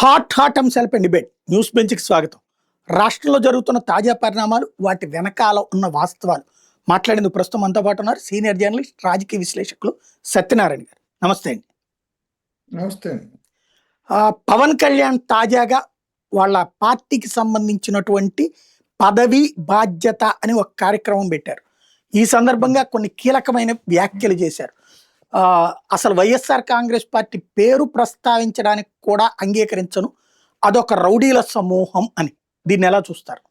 Hot అంశాలపై debate news బెంచ్కి స్వాగతం. రాష్ట్రంలో జరుగుతున్న తాజా పరిణామాలు, వాటి వెనకాల ఉన్న వాస్తవాలు మాట్లాడేందుకు ప్రస్తుతం మనతో పాటు ఉన్నారు సీనియర్ జర్నలిస్ట్, రాజకీయ విశ్లేషకులు సత్యనారాయణ గారు. నమస్తే అండి. నమస్తే. పవన్ కళ్యాణ్ తాజాగా వాళ్ళ పార్టీకి సంబంధించినటువంటి పదవి బాధ్యత అని ఒక కార్యక్రమం పెట్టారు. ఈ సందర్భంగా కొన్ని కీలకమైన వ్యాఖ్యలు చేశారు. అసలు వైఎస్ఆర్ కాంగ్రెస్ పార్టీ పేరు ప్రస్తావించడానికి కూడా అంగీకరించను, అదొక రౌడీల సమూహం అని. దీన్ని ఎలా చూస్తారు?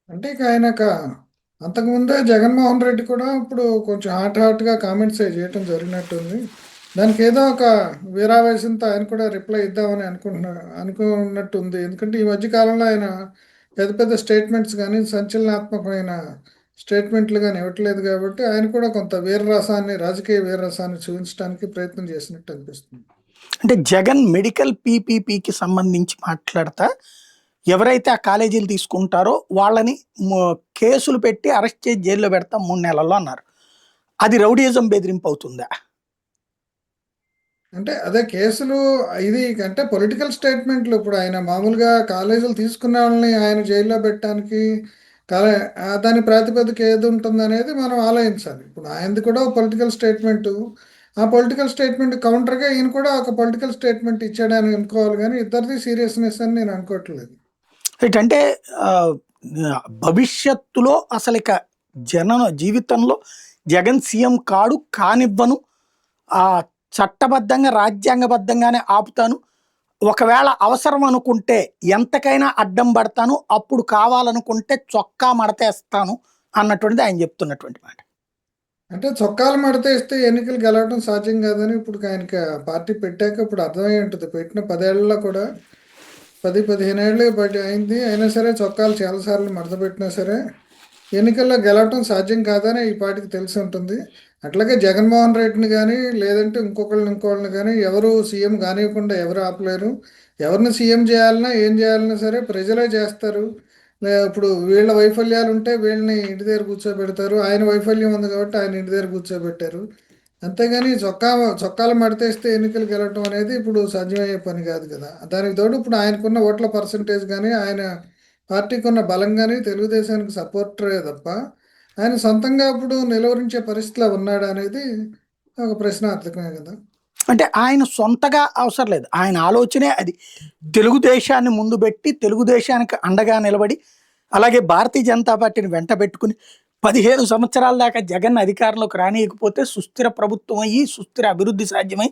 అంటే ఇక ఆయన అంతకుముందే జగన్మోహన్ రెడ్డి కూడా ఇప్పుడు కొంచెం హాట్గా కామెంట్స్ చేయటం జరిగినట్టుంది. దానికి ఏదో ఒక వీరావేశంతో ఆయన కూడా రిప్లై ఇద్దామని అనుకున్నట్టుంది. ఎందుకంటే ఈ మధ్య కాలంలో ఆయన పెద్ద పెద్ద స్టేట్మెంట్స్ కానీ, సంచలనాత్మకమైన స్టేట్మెంట్లు కానీ ఇవ్వట్లేదు. కాబట్టి ఆయన కూడా కొంత రాజకీయ వీరరసాన్ని చూపించడానికి ప్రయత్నం చేసినట్టు అనిపిస్తుంది. అంటే జగన్ మెడికల్ పీపీపీకి సంబంధించి మాట్లాడతా, ఎవరైతే ఆ కాలేజీలు తీసుకుంటారో వాళ్ళని కేసులు పెట్టి అరెస్ట్ చేసి జైల్లో పెడతాం 3 నెలల్లో అన్నారు. అది రౌడీయిజం బెదిరింపు అవుతుందా? అంటే అదే కేసులు ఇది అంటే పొలిటికల్ స్టేట్మెంట్లు. ఇప్పుడు ఆయన మామూలుగా కాలేజీలు తీసుకున్న వాళ్ళని ఆయన జైల్లో పెట్టడానికి దాని ప్రాతిపదిక ఏది ఉంటుందనేది మనం ఆలోచించాలి. ఇప్పుడు ఆయనది కూడా పొలిటికల్ స్టేట్మెంటు. ఆ పొలిటికల్ స్టేట్మెంట్ కౌంటర్గా ఈయన కూడా ఒక పొలిటికల్ స్టేట్మెంట్ ఇచ్చాడని అనుకోవాలి, కానీ ఇద్దరిది సీరియస్నెస్ అని నేను అనుకోవట్లేదు. అంటే భవిష్యత్తులో అసలు ఇక జీవితంలో జగన్ సీఎం కానివ్వను, చట్టబద్ధంగా రాజ్యాంగబద్ధంగానే ఆపుతాను, ఒకవేళ అవసరం అనుకుంటే ఎంతకైనా అడ్డం పడతాను, అప్పుడు కావాలనుకుంటే చొక్కా మడతేస్తాను అన్నటువంటిది ఆయన చెప్తున్నటువంటి మాట. అంటే చొక్కాలు మడతేస్తే ఎన్నికలు గెలవడం సాధ్యం కాదని ఇప్పుడు ఆయనకి పార్టీ పెట్టాక ఇప్పుడు అర్థమై ఉంటుంది. పెట్టిన 10 ఏళ్ళలో కూడా 10-15 ఏళ్ళే బట్టి అయింది. అయినా సరే చొక్కాలు చాలాసార్లు మడత పెట్టినా సరే ఎన్నికల్లో గెలవటం సాధ్యం కాదని ఈ పార్టీకి తెలిసి ఉంటుంది. అట్లాగే జగన్మోహన్ రెడ్డిని కానీ, లేదంటే ఇంకొకళ్ళని కానీ ఎవరు సీఎం కానివ్వకుండా ఎవరు ఆపలేరు. ఎవరిని సీఎం చేయాలన్నా ఏం చేయాలన్నా సరే ప్రజలే చేస్తారు. ఇప్పుడు వీళ్ళ వైఫల్యాలు ఉంటే వీళ్ళని ఇంటి దగ్గర కూర్చోబెడతారు. ఆయన వైఫల్యం ఉంది కాబట్టి ఆయన ఇంటి దగ్గర కూర్చోబెట్టారు. అంతేగాని చొక్కాలు మడతేస్తే ఎన్నికలు గెలవటం అనేది ఇప్పుడు సాధ్యమయ్యే పని కాదు కదా. దానికి తోడు ఇప్పుడు ఆయనకున్న ఓట్ల పర్సంటేజ్ కానీ, ఆయన పార్టీకి ఉన్న బలం కానీ తెలుగుదేశానికి సపోర్టరే తప్ప ఆయన సొంతంగా ఇప్పుడు నిలువరించే పరిస్థితిలో ఉన్నాడు అనేది ఒక ప్రశ్నార్థకమే కదా. అంటే ఆయన సొంతగా అవసరం లేదు, ఆయన ఆలోచనే అది. తెలుగుదేశాన్ని ముందు పెట్టి, తెలుగుదేశానికి అండగా నిలబడి, అలాగే భారతీయ జనతా పార్టీని వెంట పెట్టుకుని 15 సంవత్సరాల దాకా జగన్ అధికారంలోకి రానియకపోతే సుస్థిర ప్రభుత్వం అయ్యి, సుస్థిర అభివృద్ధి సాధ్యమై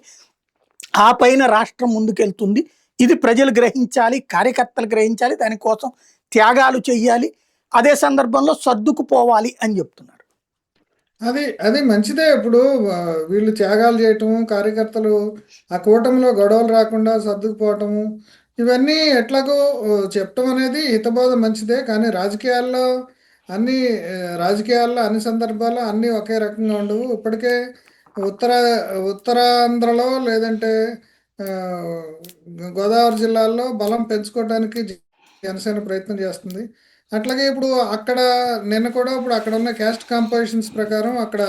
ఆ పైన రాష్ట్రం ముందుకెళ్తుంది. ఇది ప్రజలు గ్రహించాలి, కార్యకర్తలు గ్రహించాలి, దానికోసం త్యాగాలు చెయ్యాలి, అదే సందర్భంలో సర్దుకుపోవాలి అని చెప్తున్నారు. అది మంచిదే. ఇప్పుడు వీళ్ళు త్యాగాలు చేయటము, కార్యకర్తలు ఆ కూటమిలో గొడవలు రాకుండా సర్దుకుపోవటము, ఇవన్నీ ఎట్లాగో చెప్పటం అనేది హితబోధ మంచిదే. కానీ రాజకీయాల్లో అన్ని సందర్భాల్లో అన్నీ ఒకే రకంగా ఉండవు. ఇప్పటికే ఉత్తరాంధ్రలో లేదంటే గోదావరి జిల్లాల్లో బలం పెంచుకోవడానికి జనసేన ప్రయత్నం చేస్తుంది. అట్లాగే ఇప్పుడు అక్కడ నిన్న కూడా ఇప్పుడు అక్కడ ఉన్న క్యాస్ట్ కాంపోజిషన్స్ ప్రకారం అక్కడ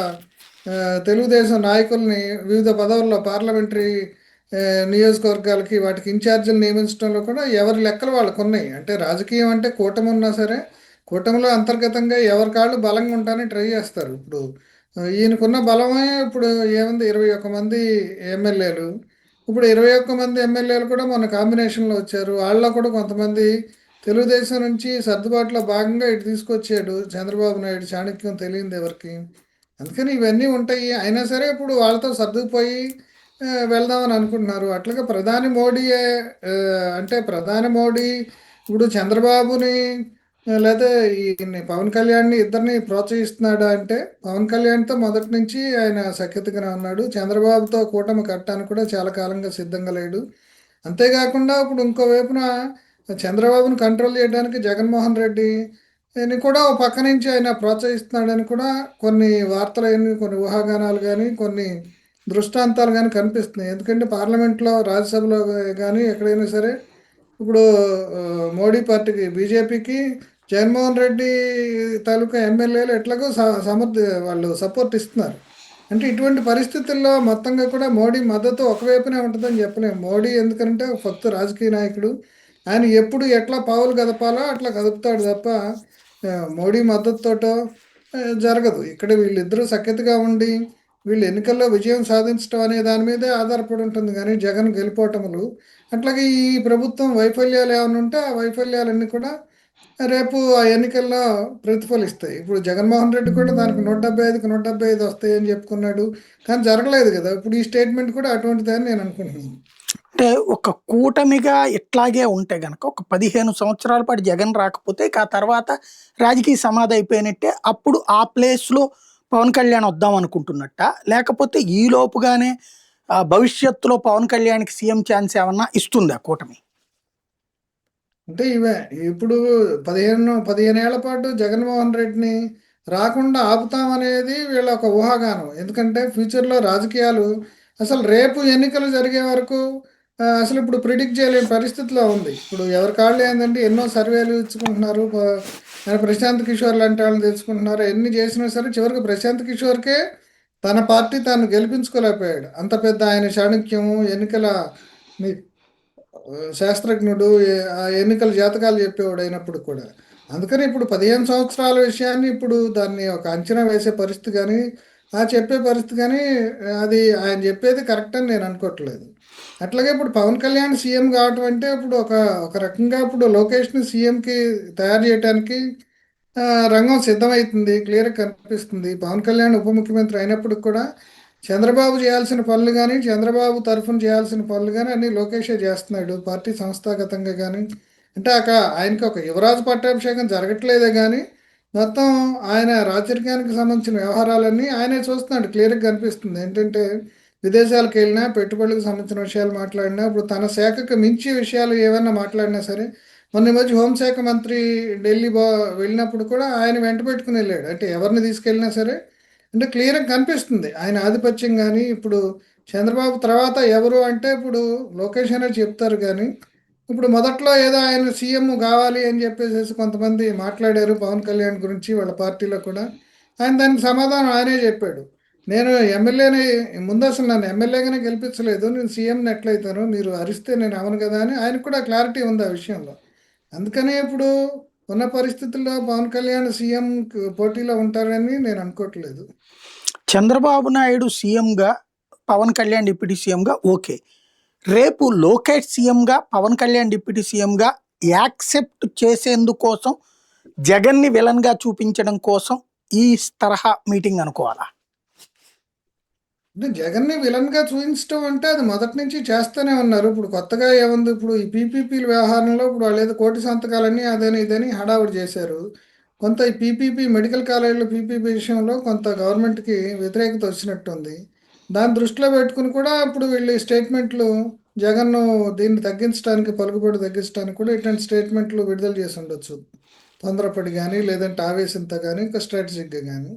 తెలుగుదేశం నాయకుల్ని వివిధ పదవుల్లో పార్లమెంటరీ నియోజకవర్గాలకి వాటికి ఇన్ఛార్జీలు నియమించడంలో కూడా ఎవరి లెక్కలు వాళ్ళకు ఉన్నాయి. అంటే రాజకీయం అంటే కూటమి ఉన్నా సరే కూటమిలో అంతర్గతంగా ఎవరి కాళ్ళు బలంగా ఉంటానని ట్రై చేస్తారు. ఇప్పుడు ఈయనకున్న బలమే ఇప్పుడు ఏముంది, 21 మంది ఎమ్మెల్యేలు. ఇప్పుడు 21 మంది ఎమ్మెల్యేలు కూడా మన కాంబినేషన్లో వచ్చారు. వాళ్ళలో కూడా కొంతమంది తెలుగుదేశం నుంచి సర్దుబాటులో భాగంగా ఇటు తీసుకొచ్చాడు చంద్రబాబు నాయుడు. చాణక్యం తెలియదు ఎవరికి. అందుకని ఇవన్నీ ఉంటాయి. అయినా సరే ఇప్పుడు వాళ్ళతో సర్దుకుపోయి వెళ్దామని అనుకుంటున్నారు. అట్లాగే ప్రధాని మోడీ ఇప్పుడు చంద్రబాబుని లేదా ఈ పవన్ కళ్యాణ్ని ఇద్దరిని ప్రోత్సహిస్తున్నాడా అంటే, పవన్ కళ్యాణ్తో మొదటి నుంచి ఆయన సఖ్యతగానే ఉన్నాడు. చంద్రబాబుతో కూటమి కట్టడానికి కూడా చాలా కాలంగా సిద్ధంగా లేడు. అంతేకాకుండా ఇప్పుడు ఇంకోవైపున చంద్రబాబును కంట్రోల్ చేయడానికి జగన్మోహన్ రెడ్డి కూడా ఒక పక్క నుంచి ఆయన ప్రోత్సహిస్తున్నాడని కూడా కొన్ని వార్తలు కొన్ని ఊహాగానాలు కానీ కొన్ని దృష్టాంతాలు కానీ కనిపిస్తున్నాయి. ఎందుకంటే పార్లమెంట్లో, రాజ్యసభలో కానీ ఎక్కడైనా సరే ఇప్పుడు మోడీ పార్టీకి, బీజేపీకి జగన్మోహన్ రెడ్డి తాలూకా ఎమ్మెల్యేలు ఎట్లాగో వాళ్ళు సపోర్ట్ ఇస్తున్నారు. అంటే ఇటువంటి పరిస్థితుల్లో మొత్తంగా కూడా మోడీ మద్దతు ఒకవైపునే ఉంటుందని చెప్పలేము. మోడీ ఎందుకంటే ఒక ఫక్తు రాజకీయ నాయకుడు. ఆయన ఎప్పుడు ఎట్లా పావులు కదపాలో అట్లా కదుపుతాడు తప్ప మోడీ మద్దతుతోటో జరగదు. ఇక్కడ వీళ్ళిద్దరూ సఖ్యతగా ఉండి వీళ్ళు ఎన్నికల్లో విజయం సాధించడం అనే దాని మీదే ఆధారపడి ఉంటుంది కానీ జగన్ గెలుపోటములు. అట్లాగే ఈ ప్రభుత్వం వైఫల్యాలు ఏమైనా ఉంటే ఆ వైఫల్యాలన్నీ కూడా రేపు ఆ ఎన్నికల్లో ప్రతిఫలిస్తాయి. ఇప్పుడు జగన్మోహన్ రెడ్డి కూడా దానికి 175కి 175 వస్తాయని చెప్పుకున్నాడు. కానీ జరగలేదు కదా! ఇప్పుడు ఈ స్టేట్మెంట్ కూడా అటువంటిదే అని నేను అనుకుంటున్నాను. అంటే ఒక కూటమిగా ఇట్లాగే ఉంటే గనక ఒక 15 సంవత్సరాల పాటు జగన్ రాకపోతే ఇక ఆ తర్వాత రాజకీయ సమాధి అయిపోయినట్టే. అప్పుడు ఆ ప్లేస్‌లో పవన్ కళ్యాణ్ వద్దాం అనుకుంటున్నట్టా? లేకపోతే ఈ లోపుగానే భవిష్యత్తులో పవన్ కళ్యాణ్‌కి సీఎం ఛాన్స్ ఏమన్నా ఇస్తుందా కూటమి? అంటే ఇవే ఇప్పుడు 15 ఏళ్ల పాటు జగన్మోహన్ రెడ్డిని రాకుండా ఆపుతామనేది వీళ్ళ ఒక ఊహాగానం. ఎందుకంటే ఫ్యూచర్‌లో రాజకీయాలు అసలు రేపు ఎన్నికలు జరిగే వరకు అసలు ఇప్పుడు ప్రిడిక్ట్ చేయలేని పరిస్థితిలో ఉంది. ఇప్పుడు ఎవరి కాళ్ళు ఏందంటే ఎన్నో సర్వేలు ఇచ్చుకుంటున్నారు. ప్రశాంత్ కిషోర్ లాంటి వాళ్ళని తెచ్చుకుంటున్నారు. ఎన్ని చేసినా సరే చివరికి ప్రశాంత్ కిషోర్‌కే తన పార్టీ తాను గెలిపించుకోలేకపోయాడు. అంత పెద్ద ఆయన చాణక్యము ఎన్నికల ని శాస్త్రజ్ఞుడు ఆ ఎన్నికల జాతకాలు చెప్పేవాడు అయినప్పుడు కూడా. అందుకని ఇప్పుడు 15 సంవత్సరాల విషయాన్ని ఇప్పుడు దాన్ని ఒక అంచనా వేసే పరిస్థితి కానీ, చెప్పే పరిస్థితి కానీ అది ఆయన చెప్పేది కరెక్ట్ అని నేను అనుకోవట్లేదు. అట్లాగే ఇప్పుడు పవన్ కళ్యాణ్ సీఎం కావటం అంటే ఇప్పుడు ఒక ఒక రకంగా ఇప్పుడు లోకేష్‌ని సీఎంకి తయారు చేయటానికి రంగం సిద్ధమైతుంది. క్లియర్‌గా కనిపిస్తుంది. పవన్ కళ్యాణ్ ఉప ముఖ్యమంత్రి అయినప్పటికి కూడా చంద్రబాబు చేయాల్సిన పనులు గానీ, చంద్రబాబు తరఫున చేయాల్సిన పనులు గానీ అన్నీ లోకేషే చేస్తున్నాడు. పార్టీ సంస్థాగతంగా గానీ, అంటే ఆయనకి ఒక యువరాజు పట్టాభిషేకం జరగట్లేదే గానీ, మొత్తం ఆయన రాజరికానికి సంబంధించిన వ్యవహారాలన్నీ ఆయనే చూస్తున్నాడు. క్లియర్‌గా కనిపిస్తుంది. ఏంటంటే విదేశాలకెళ్ళినా, పెట్టుబడులకు సంబంధించిన విషయాలు మాట్లాడినా, ఇప్పుడు తన శాఖకు మించి విషయాలు ఏవన్నా మాట్లాడినా సరే, మొన్న ఈ మధ్య హోంశాఖ మంత్రి ఢిల్లీ వెళ్ళినప్పుడు కూడా ఆయన వెంట పెట్టుకుని వెళ్ళాడు. అంటే ఎవరిని తీసుకెళ్ళినా సరే అంటే క్లియర్‌గా కనిపిస్తుంది. ఆయన ఆధిపత్యం గాని, ఇప్పుడు చంద్రబాబు తర్వాత ఎవరు అంటే ఇప్పుడు లోకేష్ అనే చెప్తారు గానీ, ఇప్పుడు మొదట్లో ఏదో ఆయన సీఎం గావాలి అని చెప్పేసేసి కొంతమంది మాట్లాడారు పవన్ కళ్యాణ్ గురించి వాళ్ళ పార్టీలో కూడా. ఆయన దానికి సమాధానం ఆయనే చెప్పాడు. నేను ఎమ్మెల్యేని ముందసలు నన్ను ఎమ్మెల్యేగానే గెలిపించలేదు. నేను సీఎంని ఎట్లయితాను? మీరు అరిస్తే నేను అవ్వను కదా! అని ఆయనకు కూడా క్లారిటీ ఉంది ఆ విషయంలో. అందుకనే ఇప్పుడు ఉన్న పరిస్థితుల్లో పవన్ కళ్యాణ్ సీఎం పోటీలో ఉంటారని నేను అనుకోవట్లేదు. చంద్రబాబు నాయుడు సీఎంగా, పవన్ కళ్యాణ్ డిప్యూటీ సీఎంగా ఓకే. రేపు లోకేష్ సీఎంగా, పవన్ కళ్యాణ్ డిప్యూటీ సీఎంగా యాక్సెప్ట్ చేసేందుకోసం జగన్‌ని విలన్‌గా చూపించడం కోసం ఈ తరహా మీటింగ్ అనుకోవాలా? అంటే జగన్‌ని విలన్‌గా చూయించటం అంటే అది మొదటి నుంచి చేస్తూనే ఉన్నారు. ఇప్పుడు కొత్తగా ఏముంది ఇప్పుడు ఈ పీపీపీల వ్యవహారంలో ఇప్పుడు వాళ్ళేదో కోటి సంతకాలని అదని ఇదని హడావుడి చేశారు. కొంత ఈ పీపీపీ మెడికల్ కాలేజీలో పీపీపీ విషయంలో కొంత గవర్నమెంట్‌కి వ్యతిరేకత వచ్చినట్టుంది. దాన్ని దృష్టిలో పెట్టుకొని కూడా ఇప్పుడు వీళ్ళు ఈ స్టేట్మెంట్‌లు జగన్ను దీన్ని తగ్గించడానికి పలుకుబడి తగ్గించడానికి కూడా ఇట్లాంటి స్టేట్మెంట్‌లు విడుదల చేసి ఉండొచ్చు. తొందరపడి గాని, లేదంటే ఆవేశంతో గాని, ఇంకా స్ట్రాటజిక్‌గా గాని.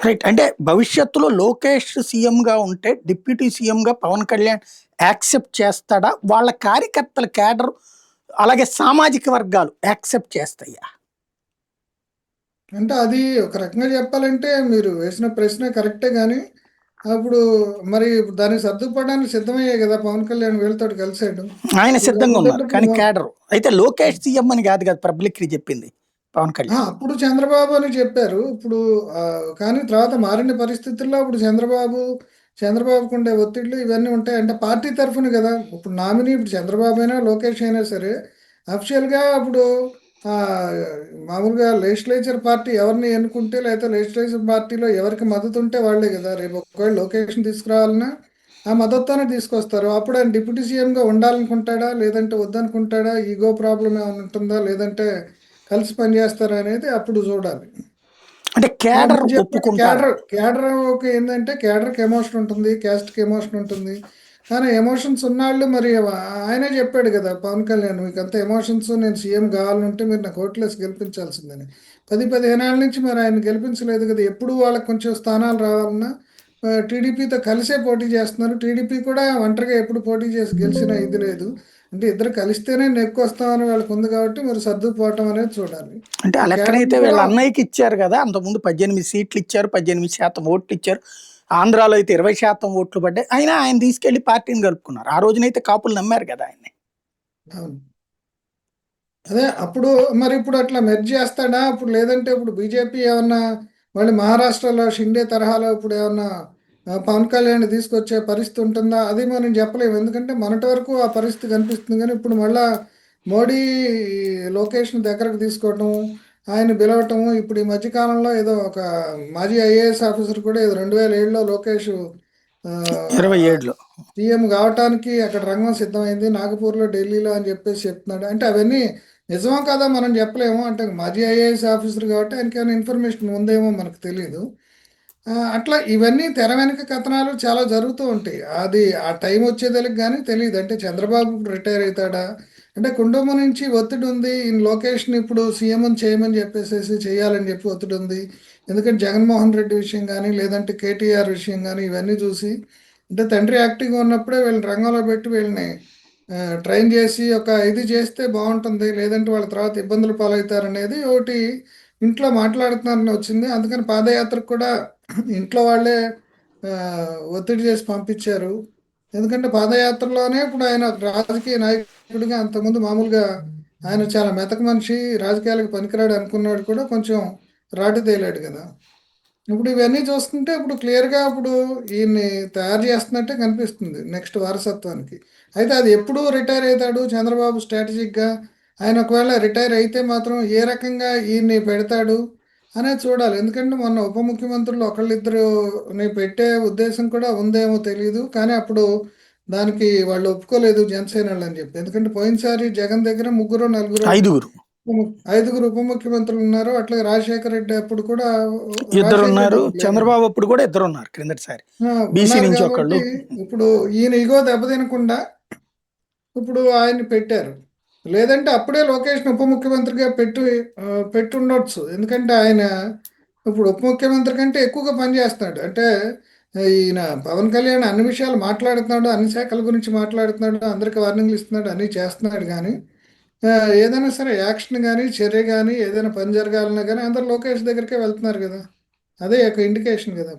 రైట్. అంటే భవిష్యత్తులో లోకేష్ సీఎంగా ఉంటే డిప్యూటీ సీఎంగా పవన్ కళ్యాణ్ యాక్సెప్ట్ చేస్తాడా? వాళ్ళ కార్యకర్తల క్యాడర్ అలాగే సామాజిక వర్గాలు యాక్సెప్ట్ చేస్తాయా? అంటే అది ఒక రకంగా చెప్పాలంటే మీరు వేసిన ప్రశ్న కరెక్టే గానీ, అప్పుడు మరి దానికి సర్దుకుపోవడానికి సిద్ధమయ్యే గదా! పవన్ కళ్యాణ్ వీళ్ళతోటి కలిసాడు. ఆయన ఇప్పుడు సిద్ధంగా ఉన్నారు. రేపొద్దున్న కానీ క్యాడర్ అయితే లోకేష్ సీఎం అని కాదు కదా పబ్లిక్‌లీ చెప్పింది పవన్ కళ్యాణ్. అప్పుడు చంద్రబాబు అని చెప్పారు. ఇప్పుడు కానీ తర్వాత మారిన పరిస్థితుల్లో ఇప్పుడు చంద్రబాబుకుండే ఒత్తిళ్ళు ఇవన్నీ ఉంటాయి. అంటే పార్టీ తరఫున గదా! ఇప్పుడు నామినీ ఇప్పుడు చంద్రబాబు అయినా, లోకేష్ అయినా సరే అఫిషియల్‌గా ఇప్పుడు ఆహ్, మామూలుగా లెజిస్లేచర్ పార్టీ ఎవరిని ఎన్నుకుంటే లేకపోతే లెజిస్లేచర్ పార్టీలో ఎవరికి మద్దతు ఉంటే వాళ్ళే గదా! రేపు ఒకవేళ లోకేష్‌ని తీసుకురావాలన్నా ఆ మద్దతుతోనే తీసుకొస్తారు. అప్పుడు ఆయన డిప్యూటీ సీఎంగా ఉండాలనుకుంటాడా? లేదంటే వద్దనుకుంటాడా? ఈగో ప్రాబ్లమ్ ఏమైనా ఉంటుందా? లేదంటే కలిసి పనిచేస్తారా అనేది అప్పుడు చూడాలి. అంటే క్యాడర్ మీరు చెప్పినట్టు ఒప్పుకుంటారా? క్యాడర్‌కి ఏందంటే క్యాడర్‌కి ఎమోషన్ ఉంటుంది. క్యాస్ట్‌కి ఎమోషన్ ఉంటుంది. కానీ ఎమోషన్స్ ఉన్నాళ్ళు మరి ఆయనే చెప్పాడు గదా! పవన్ కళ్యాణ్ మీకంత ఎమోషన్స్ నేను సీఎం కావాలంటే మీరు నాకు ఓట్లేసి గెలిపించాల్సిందని. 15 ఏళ్ల నుంచి మరి ఆయన గెలిపించలేదు గదా! ఎప్పుడు వాళ్ళకి కొంచెం స్థానాలు రావాలన్నా టీడీపీతో కలిసే పోటీ చేస్తున్నారు. టీడీపీ కూడా ఒంటరిగా ఎప్పుడు పోటీ చేసి గెలిచిన ఇది లేదు. అంటే ఇద్దరు కలిస్తేనే నెక్కొస్తామని వాళ్ళకి ఉంది కాబట్టి మరి సర్దుకుపోవటం అనేది చూడాలి. అంటే ఆ ఈ కేడర్ లెక్కనైతే కూడా వీళ్ళ అన్నయ్యకి ఇచ్చారు కదా, అంతకుముందు 18 సీట్లు ఇచ్చారు, 18% ఓట్లు ఇచ్చారు. ఆంధ్రాలో అయితే 20% ఓట్లు పడ్డాయి. అయినా ఆయన తీసుకెళ్లి పార్టీని కలుపుకున్నారు. ఆ రోజునైతే కాపులు నమ్మారు కదా ఆయన్ని. అవును. అదే అప్పుడు మరి ఇప్పుడు అట్లా మెర్జ్ చేస్తాడా? ఇప్పుడు లేదంటే ఇప్పుడు బీజేపీ ఏమన్నా మళ్ళీ మహారాష్ట్రలో షిండే తరహాలో ఇప్పుడు ఏమన్నా పవన్ కళ్యాణ్ తీసుకొచ్చే పరిస్థితి ఉంటుందా? అది మనం చెప్పలేము. ఎందుకంటే మొన్నటి వరకు ఆ పరిస్థితి కనిపిస్తుంది కానీ ఇప్పుడు మళ్ళా మోడీ లోకేష్‌ని దగ్గరకు తీసుకోవటం, ఆయన పిలవటం ఇప్పుడు ఈ మధ్య కాలంలో ఏదో ఒక మాజీ ఐఏఎస్ ఆఫీసర్ కూడా ఏదో 2007లో లోకేష్ ఆహ్, 27లో సీఎం కావటానికి అక్కడ రంగం సిద్ధమైంది. నాగపూర్‌లో, ఢిల్లీలో అని చెప్పేసి చెప్తున్నాడు. అంటే అవన్నీ నిజమో కాదో మనం చెప్పలేము. అంటే మాజీ ఐఏఎస్ ఆఫీసర్ కాబట్టి ఆయనకేమైనా ఇన్ఫర్మేషన్ ఉందేమో మనకు తెలీదు. అట్లా ఇవన్నీ తెర వెనక కథనాలు చాలా జరుగుతూ ఉంటాయి. అది ఆ టైం వచ్చేదలకి గానీ తెలీదు. అంటే చంద్రబాబు ఇప్పుడు రిటైర్ అయితాడా? అంటే కుటుంబం నుంచి ఒత్తిడి ఉంది. ఈయన లోకేష్‌ని ఇప్పుడు సీఎంని చేయమని చెప్పేసేసి చేయాలని చెప్పి ఒత్తిడి ఉంది. ఎందుకంటే జగన్మోహన్ రెడ్డి విషయం గానీ, లేదంటే కేటీఆర్ విషయం గానీ ఇవన్నీ చూసి అంటే తండ్రి యాక్టివ్‌గా ఉన్నప్పుడే వీళ్ళని రంగంలో పెట్టి వీళ్ళని ట్రైన్ చేసి ఒక ఇది చేస్తే బావుంటుంది. లేదంటే వాళ్ళ తర్వాత ఇబ్బందుల పాలవుతారనేది ఒకటి ఇంట్లో మాట్లాడుతున్నారని వచ్చింది. అందుకని పాదయాత్రకు కూడా ఇంట్లో వాళ్ళే ఒత్తిడి చేసి పంపించారు. ఎందుకంటే పాదయాత్రలోనే ఇప్పుడు ఆయన రాజకీయ నాయకుడిగా అంతకుముందు మామూలుగా ఆయన చాలా మెతక మనిషి, రాజకీయాలకు పనికిరాడు అనుకున్నాడు కూడా కొంచెం రాటు తేలాడు కదా! ఇప్పుడు ఇవన్నీ చూస్తుంటే ఇప్పుడు క్లియర్‌గా ఇప్పుడు ఈయన్ని తయారు చేస్తున్నట్టే కనిపిస్తుంది నెక్స్ట్ వారసత్వానికి. అయితే అది ఎప్పుడు రిటైర్ అయితాడు చంద్రబాబు స్ట్రాటజిక్‌గా? ఆయన ఒకవేళ రిటైర్ అయితే మాత్రం ఏ రకంగా ఈయన్ని పెడతాడు అనేది చూడాలి. ఎందుకంటే మొన్న ఉప ముఖ్యమంత్రులు ఒకళ్ళిద్దరుని పెట్టే ఉద్దేశం కూడా ఉందేమో తెలీదు. కానీ అప్పుడు దానికి వాళ్ళు ఒప్పుకోలేదు జనసేనోళ్ళని చెప్పి. ఎందుకంటే పోయినసారి జగన్ దగ్గర ముగ్గురో, నలుగురో ఐదుగురు ఉప ఐదుగురు ఉప ముఖ్యమంత్రులు ఉన్నారు. అట్లాగే రాజశేఖర రెడ్డి అప్పుడు కూడా రాజశేఖర రెడ్డి ఇద్దరున్నారు. అప్పుడు లేరు. చంద్రబాబు అప్పుడు కూడా ఇద్దరున్నారు క్రిందటిసారి. ఆ! బీసీ ఉన్నారు నుంచి ఒకళ్ళు. కాబట్టి ఇప్పుడు ఈయన ఇగో దెబ్బతినకుండా ఇప్పుడు ఆయన్ని పెట్టారు. లేదంటే అప్పుడే లోకేష్‌ని ఉప ముఖ్యమంత్రిగా పెట్టుండొచ్చు. ఎందుకంటే ఆయన ఇప్పుడు ఉప ముఖ్యమంత్రి కంటే ఎక్కువగా పనిచేస్తున్నాడు. అంటే ఈయన పవన్ కళ్యాణ్ అన్ని విషయాలు మాట్లాడుతున్నాడు. అన్ని శాఖల గురించి మాట్లాడుతున్నాడు. అందరికి వార్నింగ్‌లు ఇస్తున్నాడు. అన్నీ చేస్తున్నాడు గానీ ఏదైనా సరే యాక్షన్ గాని, చర్య గాని, ఏదైనా పని జరగాలన్నా గాని అందరూ లోకేష్ దగ్గరికే వెళ్తున్నారు గదా! అదే ఒక ఇండికేషన్ గదా!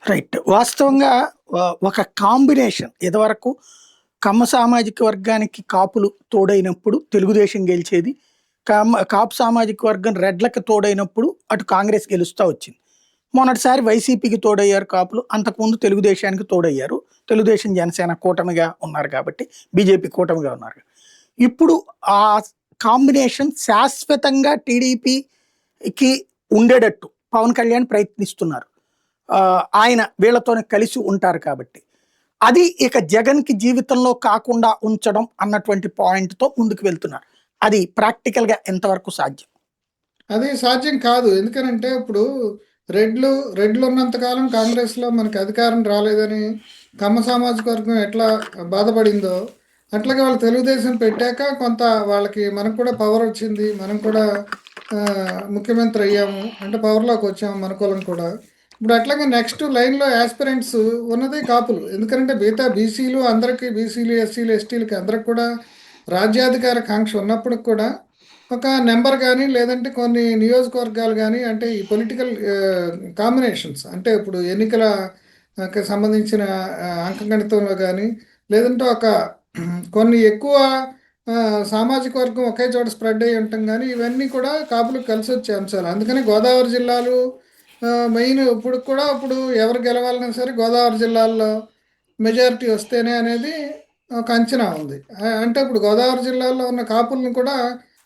రైట్. వాస్తవంగా ఒక కాంబినేషన్ ఇదివరకు కమ్మ సామాజిక వర్గానికి కాపులు తోడైనప్పుడు తెలుగుదేశం గెలిచేది. కాపు సామాజిక వర్గం రెడ్లకు తోడైనప్పుడు అటు కాంగ్రెస్ గెలుస్తా వచ్చింది. మొన్నటిసారి వైసీపీకి తోడయ్యారు కాపులు. అంతకుముందు తెలుగుదేశానికి తోడయ్యారు. తెలుగుదేశం, జనసేన కూటమిగా ఉన్నారు కాబట్టి బీజేపీ కూటమిగా ఉన్నారు. ఇప్పుడు ఆ కాంబినేషన్ శాశ్వతంగా టీడీపీకి ఉండేటట్టు పవన్ కళ్యాణ్ ప్రయత్నిస్తున్నారు. ఆయన వీళ్ళతోనే కలిసి ఉంటారు కాబట్టి. అది ఇక జగన్‌కి జీవితంలో కాకుండా ఉంచడం అన్నటువంటి పాయింట్‌తో ముందుకు వెళ్తున్నారు. అది ప్రాక్టికల్‌గా ఎంతవరకు సాధ్యం? అది సాధ్యం కాదు. ఎందుకనంటే ఇప్పుడు రెడ్లు రెడ్లున్నంత కాలం కాంగ్రెస్‌లో మనకి అధికారం రాలేదని కమ్మ సామాజిక వర్గం ఎట్లా బాధపడిందో, అట్లాగే వాళ్ళు తెలుగుదేశం పెట్టాక కొంత వాళ్ళకి మనకు కూడా పవరొచ్చింది. మనం కూడా ముఖ్యమంత్రి అయ్యాము. అంటే పవర్‌లోకొచ్చాము మన కులం కూడా. ఇప్పుడు అట్లాగే నెక్స్ట్ లైన్‌లో యాస్పిరెంట్స్ ఉన్నదే కాపులు. ఎందుకంటే మిగతా బీసీలు అందరికీ బీసీలు, ఎస్సీలు, ఎస్టీలకి అందరికి కూడా రాజ్యాధికార కాంక్ష ఉన్నప్పటికి కూడా ఒక నంబర్ గానీ, లేదంటే కొన్ని నియోజకవర్గాలు గానీ, అంటే ఈ పొలిటికల్ కాంబినేషన్స్ అంటే ఇప్పుడు ఎన్నికల కి సంబంధించిన అంకగణితంలో గానీ, లేదంటే ఒక కొన్ని ఎక్కువ సామాజిక వర్గం ఒకే చోట స్ప్రెడ్ అయ్యి ఉండటం గానీ, ఇవన్నీ కూడా కాపులకు కలిసొచ్చే అంశాలు. అందుకని గోదావరి జిల్లాలు మెయిన్ ఇప్పటికి కూడా ఇప్పుడు ఎవరు గెలవాలన్నా సరే గోదావరి జిల్లాల్లో మెజారిటీ వస్తేనే అనేది ఒక అంచనా ఉంది. అంటే ఇప్పుడు గోదావరి జిల్లాలో ఉన్న కాపుల్ని కూడా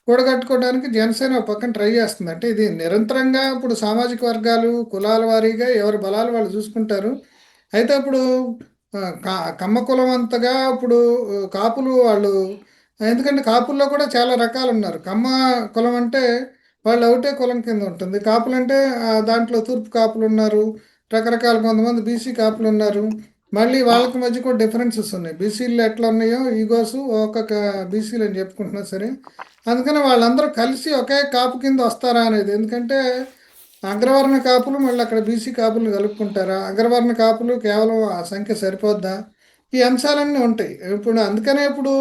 కూడగట్టుకోవడానికి జనసేన ఒక పక్కన ట్రై చేస్తుంది. అంటే ఇది నిరంతరంగా ఇప్పుడు సామాజిక వర్గాలు, కులాల వారీగా ఎవరి బలాలు వాళ్ళు చూసుకుంటారు. అయితే ఇప్పుడు కమ్మ కులం అంతగా ఇప్పుడు కాపులు వాళ్ళు ఎందుకంటే కాపుల్లో కూడా చాలా రకాలున్నారు. కమ్మ కులం అంటే వాళ్ళు ఒకటే కులం కింద ఉంటుంది. కాపులంటే దాంట్లో తూర్పు కాపులున్నారు. రకరకాల కొంతమంది బీసీ కాపులున్నారు. మళ్ళీ వాళ్ళకి మధ్య కూడా డిఫరెన్సెస్ ఉన్నాయి. బీసీల్లో ఎట్లా ఉన్నాయో ఈగోస్ ఒక్కొక్క బీసీలు అని చెప్పుకుంటున్నా సరే. అందుకని వాళ్ళందరూ కలిసి ఒకే కాపు కింద వస్తారా అనేది. ఎందుకంటే అగ్రవర్ణ కాపులు మళ్ళీ అక్కడ బీసీ కాపులను కలుపుకుంటారా? అగ్రవర్ణ కాపులు కేవలం ఆ సంఖ్య సరిపోద్దా? ఈ అంశాలన్నీ ఉంటాయి. ఇప్పుడు అందుకనే ఇప్పుడు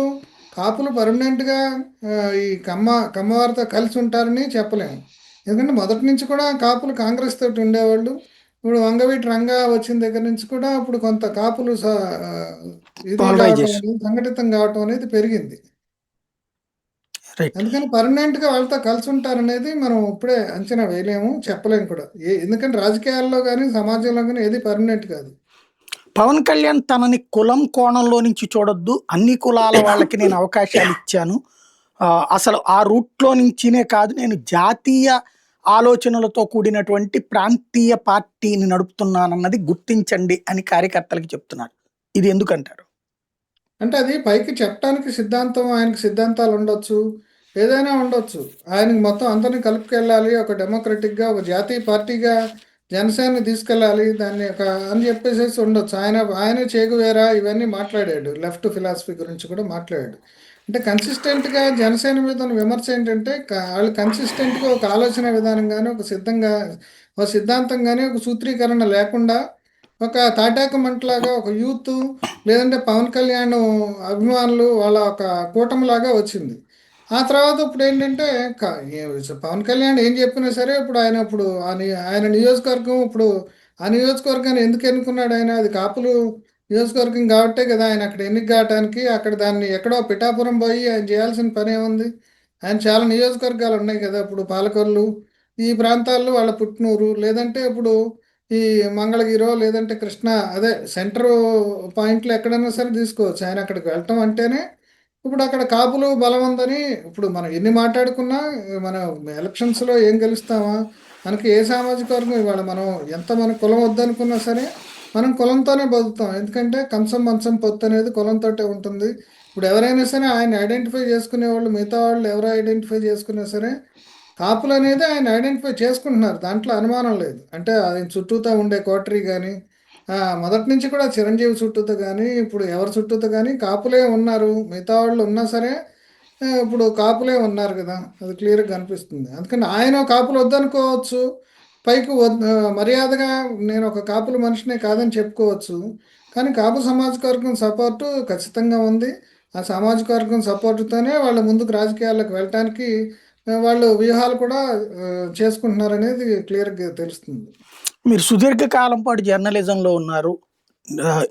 కాపులు పర్మనెంట్‌గా ఈ కమ్మవారితో కలిసి ఉంటారని చెప్పలేము. ఎందుకంటే మొదటి నుంచి కూడా కాపులు కాంగ్రెస్ తోటి ఉండేవాళ్ళు. ఇప్పుడు వంగవీటి రంగా వచ్చిన దగ్గర నుంచి కూడా ఇప్పుడు కొంత కాపులు ఇది కావటం పోలరైజేషన్. అనేది సంఘటితం కావటం అనేది పెరిగింది. రైట్. అందుకని పర్మనెంట్‌గా వాళ్ళతో కలిసి ఉంటారనేది మనం ఇప్పుడే అంచనా వేయలేము. చెప్పలేము కూడా. ఎందుకంటే రాజకీయాల్లో గాని, సమాజంలో గాని ఏది పర్మనెంట్ కాదు. పవన్ కళ్యాణ్ తనని కులం కోణంలో నుంచి చూడొద్దు, అన్ని కులాల వాళ్ళకి నేను అవకాశాలు ఇచ్చాను, అసలు ఆ రూట్లో నుంచినే కాదు, నేను జాతీయ ఆలోచనలతో కూడినటువంటి ప్రాంతీయ పార్టీని నడుపుతున్నానన్నది గుర్తించండి అని కార్యకర్తలకి చెప్తున్నారు. ఇది ఎందుకంటారు? అంటే అది పైకి చెప్పటానికి సిద్ధాంతం ఆయనకి సిద్ధాంతాలు ఉండొచ్చు. ఏదైనా ఉండొచ్చు. ఆయనకి మొత్తం అందరిని కలుపుకెళ్ళాలి. ఒక డెమోక్రటిక్‌గా, ఒక జాతీయ పార్టీగా జనసేనని తీసుకెళ్ళాలి. దాన్ని ఒక అని చెప్పేసేసి ఉండొచ్చు. ఆయనే చేగువేరా ఇవన్నీ మాట్లాడాడు. లెఫ్ట్ ఫిలాసఫీ గురించి కూడా మాట్లాడాడు. అంటే కన్సిస్టెంట్‌గా జనసేన మీద ఉన్న విమర్శ ఏంటంటే ఆళ్ళు కన్సిస్టెంట్‌గా ఒక ఆలోచన విధానం గాని, ఒక సిద్ధాంతం గాని, ఒక సూత్రీకరణ లేకుండా ఒక తాటాకు మంటలాగా ఒక యూత్ లేదంటే పవన్ కళ్యాణ్ అభిమానులు వాళ్ళ ఒక కూటమిలాగా వచ్చింది. ఆ తర్వాత ఇప్పుడేంటంటే క ఏ పవన్ కళ్యాణ్ ఏం చెప్పినా సరే ఇప్పుడు ఆయన ఇప్పుడు ఆయన నియోజకవర్గం ఇప్పుడు ఆ నియోజకవర్గాన్ని ఎందుకు ఎన్నుకున్నాడు ఆయన? అది కాపులు నియోజకవర్గం కాబట్టే కదా ఆయన అక్కడ ఎన్నిక కావటానికి. అక్కడ దాన్ని ఎక్కడో పిఠాపురం పోయి ఆయన చేయాల్సిన పనేముంది? ఆయన చాలా నియోజకవర్గాలు ఉన్నాయి కదా! ఇప్పుడు పాలకొల్లు ఈ ప్రాంతాల్లో వాళ్ళ పుట్టినూరు. లేదంటే ఇప్పుడు ఈ మంగళగిరో లేదంటే కృష్ణా అదే సెంటరు పాయింట్‌లో ఎక్కడైనా సరే తీసుకోవచ్చు. ఆయన అక్కడికి వెళ్ళటం అంటేనే ఇప్పుడు అక్కడ కాపులు బలం ఉందని ఇప్పుడు మనం ఎన్ని మాట్లాడుకున్నా మనం ఎలక్షన్స్‌లో ఏం గెలుస్తామా? మనకి ఏ సామాజిక వర్గం ఇవాళ మనం ఎంత మన కులం వద్దనుకున్నా సరే, మనం కులంతోనే బతుకుతాం. ఎందుకంటే కంచం, మంచం, పొత్తు అనేది కులంతోటే ఉంటుంది. ఇప్పుడు ఎవరైనా సరే ఆయన్ని ఐడెంటిఫై చేసుకునేవాళ్ళు మిగతా వాళ్ళు ఎవరు ఐడెంటిఫై చేసుకున్నా సరే కాపులనేది ఆయన ఐడెంటిఫై చేసుకుంటున్నారు. దాంట్లో అనుమానం లేదు. అంటే ఆయన చుట్టూతా ఉండే కోటరీ గాని, మొదటి నుంచి కూడా చిరంజీవి చుట్టూతా గాని, ఇప్పుడు ఎవరి చుట్టూతా గాని కాపులే ఉన్నారు. మిగతా వాళ్ళు ఉన్నా సరే ఇప్పుడు కాపులే ఉన్నారు గదా! అది క్లియర్‌గా కనిపిస్తుంది. అందుకని ఆయన కాపులు వద్దనుకోవచ్చు. పైకి మర్యాదగా నేను ఒక కాపుల మనిషినే కాదని చెప్పుకోవచ్చు. కానీ కాపు సామాజిక వర్గం సపోర్టు ఖచ్చితంగా ఉంది. ఆ సామాజిక వర్గం సపోర్ట్‌తోనే వాళ్ళు ముందుకు రాజకీయాల్లోకి వెళ్ళటానికి వాళ్ళు వ్యూహాలు కూడా చేసుకుంటున్నారనేది క్లియర్‌గా తెలుస్తుంది. మీరు సుదీర్ఘ కాలం పాటు జర్నలిజంలో ఉన్నారు.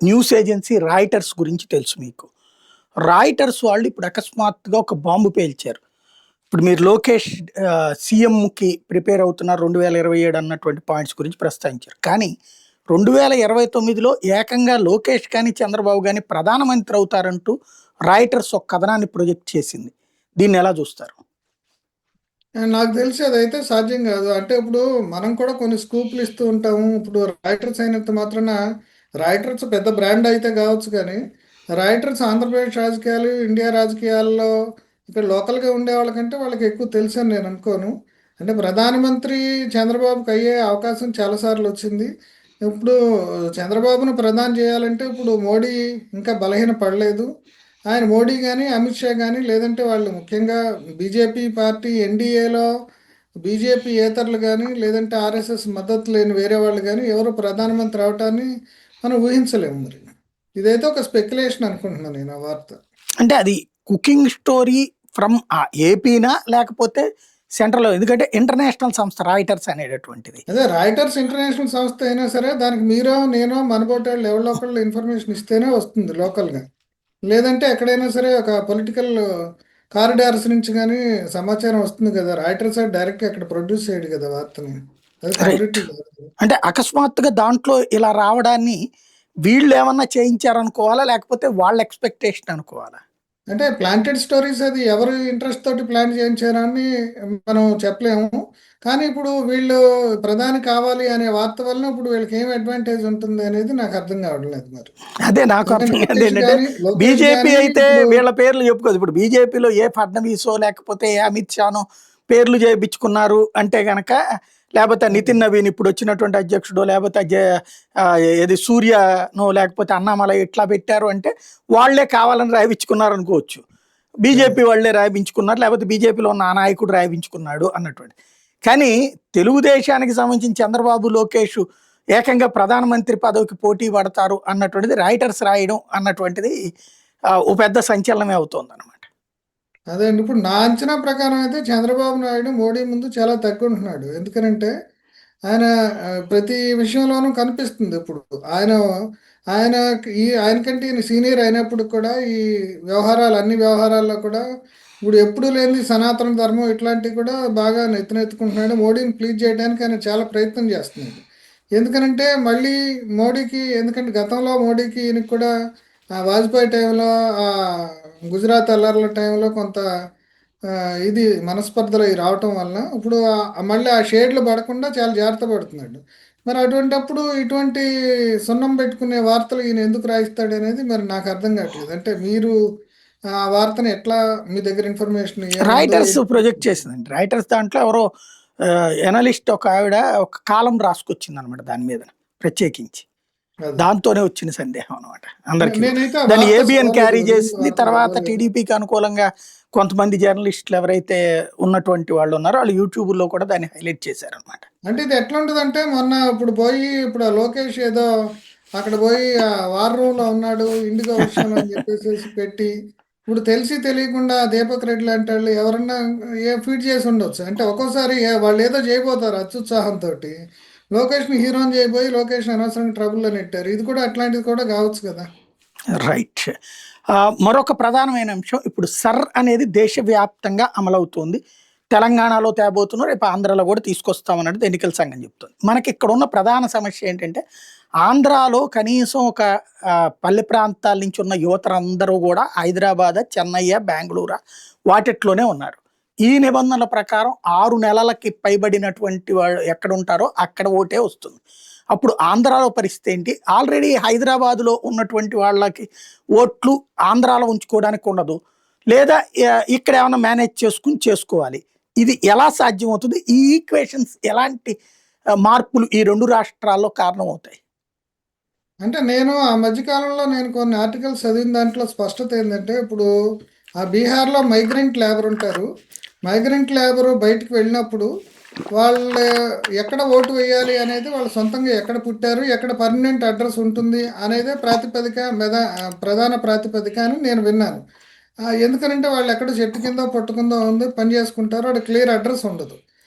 న్యూస్ ఏజెన్సీ రాయిటర్స్ గురించి తెలుసు మీకు. రాయిటర్స్ వాళ్ళు ఇప్పుడు అకస్మాత్తుగా ఒక బాంబు పేల్చారు. ఇప్పుడు మీరు లోకేష్ సీఎంకి ప్రిపేర్ అవుతున్నారు 2027 అన్నటువంటి పాయింట్స్ గురించి ప్రస్తావించారు. కానీ 2029లో ఏకంగా లోకేష్ కానీ, చంద్రబాబు గానీ ప్రధానమంత్రి అవుతారంటూ రాయిటర్స్ ఒక కథనాన్ని ప్రొజెక్ట్ చేసింది. దీన్ని ఎలా చూస్తారు? నాకు తెలిసి అదైతే సాధ్యం కాదు. అంటే ఇప్పుడు మనం కూడా కొన్ని స్కూప్‌లు ఇస్తూ ఉంటాము. ఇప్పుడు రాయిటర్స్ అయినంత మాత్రాన రాయిటర్స్ పెద్ద బ్రాండ్ అయితే కావచ్చు కానీ, రాయిటర్స్ ఆంధ్రప్రదేశ్ రాజకీయాలు, ఇండియా రాజకీయాల్లో ఇక్కడ లోకల్‌గా ఉండే వాళ్ళకంటే వాళ్ళకి ఎక్కువ తెలుసని నేను అనుకోను. అంటే ప్రధానమంత్రి చంద్రబాబుకి అయ్యే అవకాశం చాలా సార్లు వచ్చింది. ఇప్పుడు చంద్రబాబును ప్రధాని చేయాలంటే ఇప్పుడు మోడీ ఇంకా బలహీన పడలేదు. ఆయన మోడీ గాని, అమిత్ షా గాని లేదంటే వాళ్ళు ముఖ్యంగా బీజేపీ పార్టీ ఎన్‌డీఏలో బీజేపీయేతరులు గాని, లేదంటే ఆర్ఎస్ఎస్ మద్దతు లేని వేరే వాళ్ళు గాని ఎవరు ప్రధానమంత్రి అవటాన్ని మనం ఊహించలేము మరి. ఇదైతే ఒక స్పెక్యులేషన్ అనుకుంటున్నాను నేను ఆ వార్త. అంటే అది కుకింగ్ స్టోరీ ఫ్రమ్ ఏపీనా? లేకపోతే సెంట్రల్? ఎందుకంటే ఇంటర్నేషనల్ సంస్థ రాయిటర్స్ అనేటటువంటిది. అదే రాయిటర్స్ ఇంటర్నేషనల్ సంస్థ అయినా సరే దానికి మీరో, నేనో మనబోటోళ్ళు ఎవళ్ళో ఒకళ్ళు ఇన్ఫర్మేషన్ ఇస్తేనే వస్తుంది లోకల్‌గా. లేదంటే ఎక్కడైనా సరే ఒక పొలిటికల్ కారిడార్స్ నుంచి గానీ సమాచారం వస్తుంది కదా! రాయిటర్ సార్ డైరెక్ట్‌గా అక్కడ ప్రొడ్యూస్ చేయడు కదా వార్తని. అది రైట్. కమోడిటీ కాదు. అంటే అకస్మాత్తుగా దాంట్లో ఇలా రావడాన్ని వీళ్ళేమన్నా చేయించారనుకోవాలా? లేకపోతే వాళ్ళ ఎక్స్‌పెక్టేషన్ అనుకోవాలా? అంటే ప్లాంటెడ్ స్టోరీస్ అది ఎవరి ఇంట్రెస్ట్ తోటి ప్లాన్ చేయించారని మనం చెప్పలేము. కానీ ఇప్పుడు వీళ్ళు ప్రధాని కావాలి అనే వార్త వలన ఇప్పుడు వీళ్ళకి ఏం అడ్వాంటేజ్ ఉంటుంది అనేది నాకు అర్థం కావట్లేదు మరి. అదే నాకు ఎందుకంటే అర్థం కాదు ఏంటంటే, లోకేష్ బీజేపీ గాని అయితే ఇప్పుడు వీళ్ళ పేర్లు చెప్పుకోదు. ఇప్పుడు బీజేపీలో ఏ ఫడ్నవీసో లేకపోతే ఏ అమిత్ షానో పేర్లు చేపించుకున్నారు అంటే గనక, లేకపోతే నితిన్ నవీన్ ఇప్పుడు వచ్చినటువంటి అధ్యక్షుడో, లేకపోతే ఏది సూర్యనో, లేకపోతే అన్నామలై ఇట్లా పెట్టారు అంటే వాళ్ళే కావాలని రాయించుకున్నారు అనుకోవచ్చు. బీజేపీ వాళ్ళే రాయించుకున్నారు, లేకపోతే బీజేపీలో ఉన్న ఆ నాయకుడు రాయించుకున్నాడు అన్నటువంటి. కానీ తెలుగుదేశానికి సంబంధించిన చంద్రబాబు, లోకేష్ ఏకంగా ప్రధానమంత్రి పదవికి పోటీ పడతారు అన్నటువంటిది రాయిటర్స్ రాయడం అన్నటువంటిది ఓ పెద్ద సంచలనమే అవుతోంది అనమాట. అదే అండి. ఇప్పుడు నా అంచనా ప్రకారం అయితే చంద్రబాబు నాయుడు మోడీ ముందు చాలా తగ్గుంటున్నాడు. ఎందుకనంటే ఆయన ప్రతి విషయంలోనూ కనిపిస్తుంది ఇప్పుడు. ఆయన ఆయన ఆయనకంటే ఈయన సీనియర్ అయినప్పటికి కూడా ఈ అన్ని వ్యవహారాల్లో కూడా ఇప్పుడు ఎప్పుడు లేనిది సనాతన ధర్మం ఇట్లాంటివి కూడా బాగా నెత్తినెత్తుకుంటున్నాడు. మోడీని ప్లీజ్ చేయడానికి ఆయన చాలా ప్రయత్నం చేస్తున్నాడు. ఎందుకనంటే మళ్ళీ ఎందుకంటే గతంలో మోడీకి ఈయనకి కూడా వాజ్పేయి టైంలో గుజరాత్ అల్లర్ల టైంలో కొంత ఇది మనస్పర్ధలు అయి రావటం వలన ఇప్పుడు మళ్ళీ ఆ షేడ్లు పడకుండా చాలా జాగ్రత్త పడుతున్నాడు. మరి అటువంటప్పుడు ఇటువంటి సున్నం పెట్టుకునే వార్తలు ఈయన ఎందుకు రాయిస్తాడు అనేది మరి నాకు అర్థం కావట్లేదు. అంటే మీరు ఆ వార్తని ఎట్లా మీ దగ్గర ఇన్ఫర్మేషన్ ఏముందో రాయిటర్స్ ప్రొజెక్ట్ చేసిందండి. రాయిటర్స్ దాంట్లో ఎవరో ఎనలిస్ట్ ఒక ఆవిడ ఒక కాలం రాసుకొచ్చింది అనమాట దాని మీద ప్రత్యేకించి. అది. దాంతోనే వచ్చిన సందేహం అనమాట అందరికి. నేనైతే ఆ దాన్ని వార్త ఏబిఎన్ క్యారీ చదవలేదు. న్యూస్ చేసింది. వార్త తర్వాత చదవలేదు. టీడీపీకి అనుకూలంగా కొంతమంది జర్నలిస్టులు ఎవరైతే ఉన్నటువంటి వాళ్ళు ఉన్నారో వాళ్ళు యూట్యూబ్లో కూడా దాన్ని హైలైట్ చేశారనమాట. అంటే ఇది ఎట్లా ఉంటుందంటే మొన్న ఇప్పుడు ఆ లోకేష్ ఏదో అక్కడ పోయి ఆ వార్ రూమ్లో ఉన్నాడు ఇండిగో విషయంలో అని చెప్పేసి పెట్టి ఇప్పుడు తెలిసి తెలియకుండా దీపక్ రెడ్డి లాంటి వాళ్ళు ఎవరన్నా ఫీడ్ చేసి ఉండొచ్చు. అంటే ఒక్కోసారి వాళ్ళు ఏదో చేయబోతారు అత్యుత్సాహంతో లోకేష్ని హీరోని చేయబోయి లోకేష్ అనవసరంగా ట్రబుల్లో నెట్టారు. ఇది కూడా అట్లాంటిది కూడా కావచ్చు కదా. రైట్. మరొక ప్రధానమైన అంశం ఇప్పుడు సర్ అనేది దేశవ్యాప్తంగా అమలవుతుంది. తెలంగాణలో తేబోతున్నారు, రేపు ఆంధ్రాలో కూడా తీసుకొస్తామన్నట్టు ఎన్నికల సంఘం చెప్తుంది. మనకి ఇక్కడ ఉన్న ప్రధాన సమస్య ఏంటంటే ఆంధ్రాలో కనీసం ఒక పల్లె ప్రాంతాల నుంచి ఉన్న యువతరందరూ కూడా హైదరాబాద్, చెన్నై, బెంగళూరు వాటిట్లోనే ఉన్నారు. ఈ నిబంధనల ప్రకారం 6 నెలలకి పైబడినటువంటి వాళ్ళు ఎక్కడ ఉంటారో అక్కడ ఓటే వస్తుంది. అప్పుడు ఆంధ్రాలో పరిస్థితి ఏంటి? ఆల్రెడీ హైదరాబాద్లో ఉన్నటువంటి వాళ్ళకి ఓట్లు ఆంధ్రాలో ఉంచుకోవడానికి ఉండదు, లేదా ఇక్కడ ఏమైనా మేనేజ్ చేసుకోవాలి. ఇది ఎలా సాధ్యమవుతుంది? ఈ ఈక్వేషన్స్ ఎలాంటి మార్పులు ఈ 2 రాష్ట్రాల్లో కారణమవుతాయి? అంటే నేను ఆ మధ్యకాలంలో నేను కొన్ని ఆర్టికల్స్ చదివిన దాంట్లో స్పష్టత ఏంటంటే ఇప్పుడు ఆ బీహార్లో మైగ్రెంట్ లేబర్ ఉంటారు. మైగ్రెంట్ లేబర్ బయటకు వెళ్ళినప్పుడు వాళ్ళు ఎక్కడ ఓటు వేయాలి అనేది వాళ్ళు సొంతంగా ఎక్కడ పుట్టారు, ఎక్కడ పర్మనెంట్ అడ్రస్ ఉంటుంది అనేదే ప్రధాన ప్రాతిపదిక అని నేను విన్నాను. ఎందుకనంటే వాళ్ళు ఎక్కడ చెట్టు కింద పట్టుకుందో ఉంది పని చేసుకుంటారో అక్కడ క్లియర్ అడ్రస్ ఉండదు.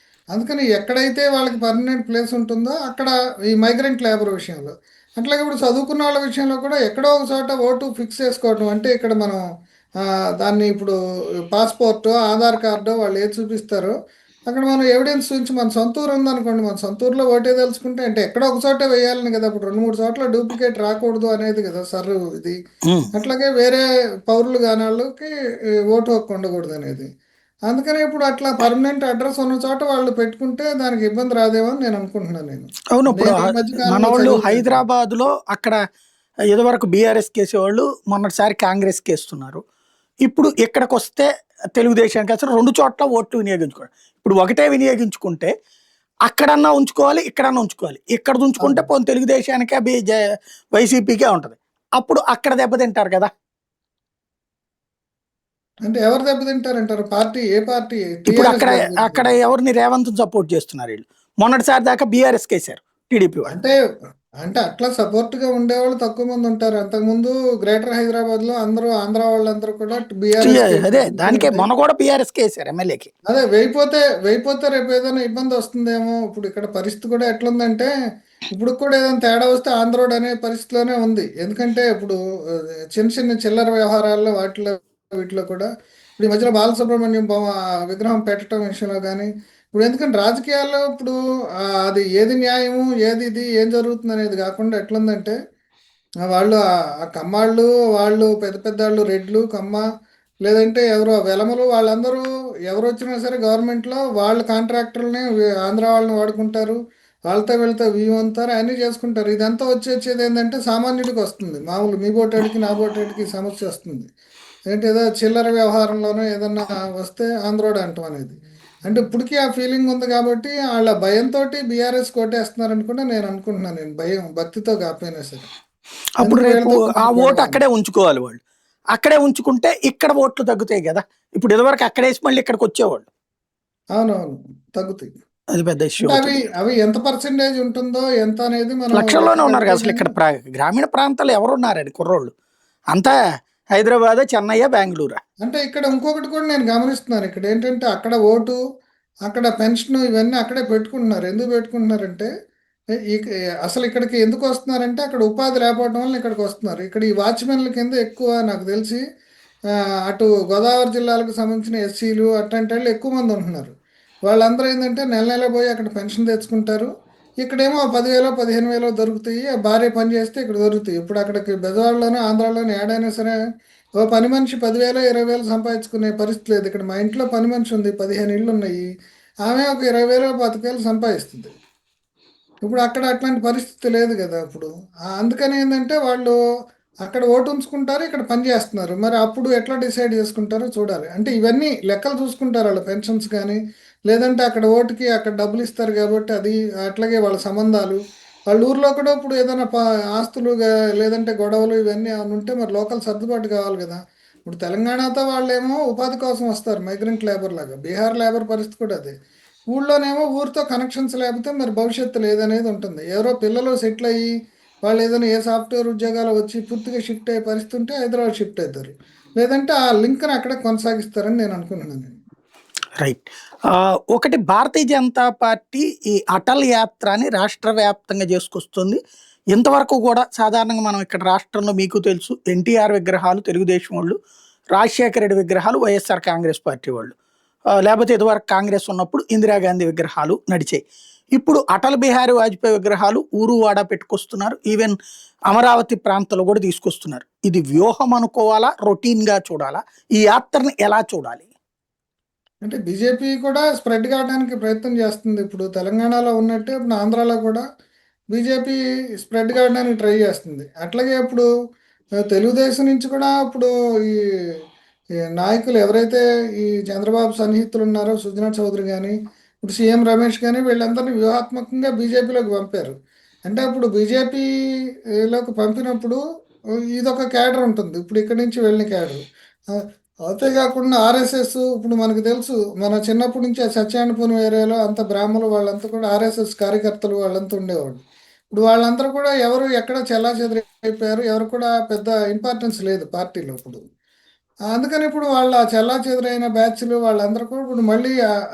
అందుకని ఎక్కడైతే వాళ్ళకి పర్మనెంట్ ప్లేస్ ఉంటుందో అక్కడ ఈ మైగ్రెంట్ లేబర్ విషయంలో అట్లాగే ఇప్పుడు చదువుకున్న వాళ్ళ విషయంలో కూడా ఎక్కడో ఒక చోట ఓటు ఫిక్స్ చేసుకోవడం. అంటే ఇక్కడ మనం దాన్ని ఇప్పుడు పాస్పోర్టు ఆధార్ కార్డు వాళ్ళు ఏది చూపిస్తారో అక్కడ మనం ఎవిడెన్స్ చూపించి మన సొంత ఊరు ఉందనుకోండి, మన సొంత ఊర్లో ఓటే తెలుసుకుంటే అంటే ఎక్కడో ఒక చోటే వేయాలని కదా. ఇప్పుడు 2-3 చోట్ల డూప్లికేట్ రాకూడదు అనేది కదా సర్ ఇది. అట్లాగే వేరే పౌరులు కాని వాళ్ళకి ఓటు హక్కు ఉండకూడదు అనేది. అందుకని ఇప్పుడు అట్లా పర్మనెంట్ అడ్రస్ ఉన్న చోట వాళ్ళు పెట్టుకుంటే దానికి ఇబ్బంది రాదేమో అని నేను అనుకుంటున్నాను. అవును. ఇప్పుడు నేను ఈ మధ్య మన కాలంలో వాళ్ళు చదివింది. హైదరాబాద్లో అక్కడ ఇదివరకు బీఆర్ఎస్ కేసేవాళ్ళు మొన్నటిసారి కాంగ్రెస్ కేస్తున్నారు. ఇప్పుడు ఇక్కడికి వస్తే తెలుగుదేశానికి అసలు 2 చోట్ల ఓట్లు వినియోగించుకోవాలి. ఇప్పుడు ఒకటే వినియోగించుకుంటే అక్కడన్నా ఉంచుకోవాలి, ఇక్కడన్నా ఉంచుకోవాలి. ఇక్కడ ఉంచుకుంటే అవును. పోనీ తెలుగుదేశానికే వైసీపీకే ఉంటుంది. అప్పుడు అక్కడ దెబ్బతింటారు కదా. అంటే ఎవరు దెబ్బతింటారంటారు? ఏ పార్టీ? ఇప్పుడు టీఆర్ఎస్ అక్కడ అక్కడ దెబ్బతింటుంది. ఎవరిని రేవంత్ సపోర్ట్ చేస్తున్నారు వీళ్ళు. మొన్నటిసారి దాకా బీఆర్ఎస్ కేసారు టీడీపీ వాళ్ళు. అంటే అంటే అట్లా సపోర్ట్గా ఉండేవాళ్ళు తక్కువ మంది ఉంటారు. అంతకుముందు గ్రేటర్ హైదరాబాద్లో అందరూ ఆంధ్ర వాళ్ళందరూ కూడా బీఆర్ఎస్ అదే కేసారు. దానికే ఎందుకంటే మొన్న కూడా బీఆర్ఎస్ కేసారు ఎమ్మెల్యేకి. అదే వేయిపోతే రేపు ఏదైనా ఇబ్బంది వస్తుందేమో. ఇప్పుడు ఇక్కడ పరిస్థితి కూడా ఎట్లుందంటే ఇప్పుడు కూడా ఏదైనా తేడా వస్తే ఆంధ్రోడ్ అనే పరిస్థితిలోనే ఉంది. ఎందుకంటే ఇప్పుడు చిన్న చిన్న చిల్లర వ్యవహారాల్లో వీటిలో కూడా ఇప్పుడు ఈ మధ్యలో బాలసుబ్రహ్మణ్యం విగ్రహం పెట్టడం విషయంలో కానీ ఇప్పుడు ఎందుకంటే రాజకీయాల్లో ఇప్పుడు అది ఏది న్యాయము ఏది ఇది ఏం జరుగుతుంది అనేది కాకుండా ఎట్లుందంటే వాళ్ళు ఆ కమ్మాళ్ళు వాళ్ళు పెద్ద పెద్దాళ్ళు రెడ్లు కమ్మ లేదంటే ఎవరో వెలమలు వాళ్ళందరూ ఎవరు వచ్చినా సరే గవర్నమెంట్లో వాళ్ళు కాంట్రాక్టర్లని ఆంధ్ర వాళ్ళని వాడుకుంటారు. వాళ్ళతో వీళ్ళతో అంటారు అన్నీ చేసుకుంటారు. ఇదంతా వచ్చేది ఏంటంటే సామాన్యుడికి వస్తుంది. మామూలు మీ బోటాడికి నా బోటాడికి సమస్య వస్తుంది. ఏంటి ఏదో చిల్లర వ్యవహారంలోనో ఏదన్నా వస్తే ఆంధ్రోడు అంటాం అనేది. అంటే ఇప్పటికీ ఆ ఫీలింగ్ ఉంది కాబట్టి వాళ్ళ భయంతో బీఆర్ఎస్ కోటేస్తున్నారని కూడా నేను అనుకుంటున్నాను. నేను భయం భక్తితో కాకపోయినా సరే. అప్పుడు ఎందుకు రేపు వీళ్ళతో ఆ కొంచెం ఓటు గొడవ అని. అక్కడే ఉంచుకోవాలి వాళ్ళు. అక్కడే ఉంచుకుంటే ఇక్కడ ఓట్లు తగ్గుతాయి కదా. ఇప్పుడు ఇదివరకు అక్కడేసి మళ్ళీ ఇక్కడికి వచ్చేవాళ్ళు. అవునవును. తగ్గుతాయి. అది పెద్ద ఇష్యూ అంటే అవి అవుతుంది. అవి ఎంత పర్సెంటేజ్ ఉంటుందో ఎంత అనేది మనం లక్షల్లోనే లెక్క ఉన్నారు కడితే కదా అసలు. ఇక్కడ గానీ గ్రామీణ ప్రాంతాల్లో ఎవరున్నారండి కుర్రోళ్ళు? అంతా హైదరాబాద్, చెన్నయ్య, బెంగళూరు. అంటే ఇక్కడ ఇంకొకటి కూడా నేను గమనిస్తున్నాను. ఇక్కడ ఏంటంటే అక్కడ ఓటు, అక్కడ పెన్షన్ ఇవన్నీ అక్కడే పెట్టుకుంటున్నారు. ఎందుకు పెట్టుకుంటున్నారంటే ఈ అసలు ఇక్కడికి ఎందుకు వస్తున్నారంటే అక్కడ ఉపాధి లేకపోవడం వల్ల ఇక్కడికి వస్తున్నారు. ఇక్కడ ఈ వాచ్మెన్ల కింద ఎక్కువ నాకు తెలిసి అటు గోదావరి జిల్లాలకు సంబంధించిన ఎస్సీలు అట్లాంటి వాళ్ళు ఎక్కువ మంది ఉంటున్నారు. వాళ్ళందరూ ఏంటంటే నెల నెల పోయి అక్కడ పెన్షన్ తెచ్చుకుంటారు. ఇక్కడేమో 10,000 15,000 దొరుకుతాయి. ఆ భార్య పని చేస్తే ఇక్కడ దొరుకుతాయి. ఇప్పుడు అక్కడికి బెజవాడలోనే ఆంధ్రాలోనే ఏడైనా సరే ఓ పని మనిషి 10,000 20,000 సంపాదించుకునే పరిస్థితి లేదు. ఇక్కడ మా ఇంట్లో పని మనిషి ఉంది, 15 ఇళ్ళు ఉన్నాయి. ఆమె ఒక 20,000 25,000 సంపాదిస్తుంది. ఇప్పుడు అక్కడ అట్లాంటి పరిస్థితి లేదు కదా ఇప్పుడు. అందుకని ఏంటంటే వాళ్ళు అక్కడ ఓటు ఉంచుకుంటారు, ఇక్కడ పని చేస్తున్నారు. మరి అప్పుడు ఎట్లా డిసైడ్ చేసుకుంటారో చూడాలి. అంటే ఇవన్నీ లెక్కలు చూసుకుంటారు వాళ్ళు, పెన్షన్స్ కానీ లేదంటే అక్కడ ఓటుకి అక్కడ డబ్బులు ఇస్తారు కాబట్టి అది, అట్లాగే వాళ్ళ సంబంధాలు. వాళ్ళ ఊర్లో కూడా ఇప్పుడు ఏదైనా ఆస్తులు లేదంటే గొడవలు ఇవన్నీ ఏమైనా ఉంటే మరి లోకల్ సర్దుబాటు కావాలి కదా. ఇప్పుడు తెలంగాణతో వాళ్ళేమో ఉపాధి కోసం వస్తారు, మైగ్రెంట్ లేబర్ లాగా. బీహార్ లేబర్ పరిస్థితి కూడా అదే. ఊళ్ళోనేమో ఊరితో కనెక్షన్స్ లేకపోతే మరి భవిష్యత్తు లేదనేది ఉంటుంది. ఎవరో పిల్లలు సెటిల్ అయ్యి వాళ్ళు ఏదైనా ఏ సాఫ్ట్వేర్ ఉద్యోగాలు వచ్చి పూర్తిగా షిఫ్ట్ అయ్యే పరిస్థితి ఉంటే హైదరాబాద్ షిఫ్ట్ అవుతారు. లేదంటే ఆ లింక్ని అక్కడే కొనసాగిస్తారని నేను అనుకుంటున్నాను. రైట్. ఒకటి భారతీయ జనతా పార్టీ ఈ అటల్ యాత్రని రాష్ట్ర వ్యాప్తంగా చేసుకొస్తుంది. ఇంతవరకు కూడా సాధారణంగా మనం ఇక్కడ రాష్ట్రంలో మీకు తెలుసు ఎన్టీఆర్ విగ్రహాలు తెలుగుదేశం వాళ్ళు, రాజశేఖర రెడ్డి విగ్రహాలు వైఎస్ఆర్ కాంగ్రెస్ పార్టీ వాళ్ళు. లేకపోతే ఇదివరకు కాంగ్రెస్ ఉన్నప్పుడు ఇందిరాగాంధీ విగ్రహాలు నడిచాయి. ఇప్పుడు అటల్ బిహారీ వాజ్పేయి విగ్రహాలు ఊరు వాడ పెట్టుకొస్తున్నారు. ఈవెన్ అమరావతి ప్రాంతంలో కూడా తీసుకొస్తున్నారు. ఇది వ్యూహం అనుకోవాలా, రొటీన్గా చూడాలా? ఈ యాత్రని ఎలా చూడాలి? అంటే బీజేపీ కూడా స్ప్రెడ్ కావడానికి ప్రయత్నం చేస్తుంది. ఇప్పుడు తెలంగాణలో ఉన్నట్టే ఇప్పుడు ఆంధ్రాలో కూడా బీజేపీ స్ప్రెడ్ కావడానికి ట్రై చేస్తుంది. అట్లాగే ఇప్పుడు తెలుగుదేశం నుంచి కూడా ఇప్పుడు ఈ ఈ నాయకులు ఎవరైతే ఈ చంద్రబాబు సన్నిహితులు ఉన్నారో సుజనా చౌదరి కానీ ఇప్పుడు సీఎం రమేష్ కానీ వీళ్ళందరినీ వ్యూహాత్మకంగా బీజేపీలోకి పంపారు. అంటే ఇప్పుడు బీజేపీలోకి పంపినప్పుడు ఇదొక క్యాడర్ ఉంటుంది. ఇప్పుడు ఇక్కడి నుంచి వెళ్ళిన క్యాడర్. అంతేకాకుండా ఆర్ఎస్ఎస్ ఇప్పుడు మనకు తెలుసు, మన చిన్నప్పటి నుంచి ఆ సత్యానపురం ఏరియాలో అంత బ్రాహ్మణులు వాళ్ళంతా కూడా ఆర్ఎస్ఎస్ కార్యకర్తలు వాళ్ళంతా ఉండేవాళ్ళు. ఇప్పుడు వాళ్ళందరూ కూడా ఎవరు ఎక్కడ చెల్లాచెదరైపోయారు, ఎవరు కూడా పెద్ద ఇంపార్టెన్స్ లేదు పార్టీలో ఇప్పుడు. అందుకని ఇప్పుడు వాళ్ళ చెల్లాచెదరైన బ్యాచ్లు వాళ్ళందరూ కూడా ఇప్పుడు మళ్ళీ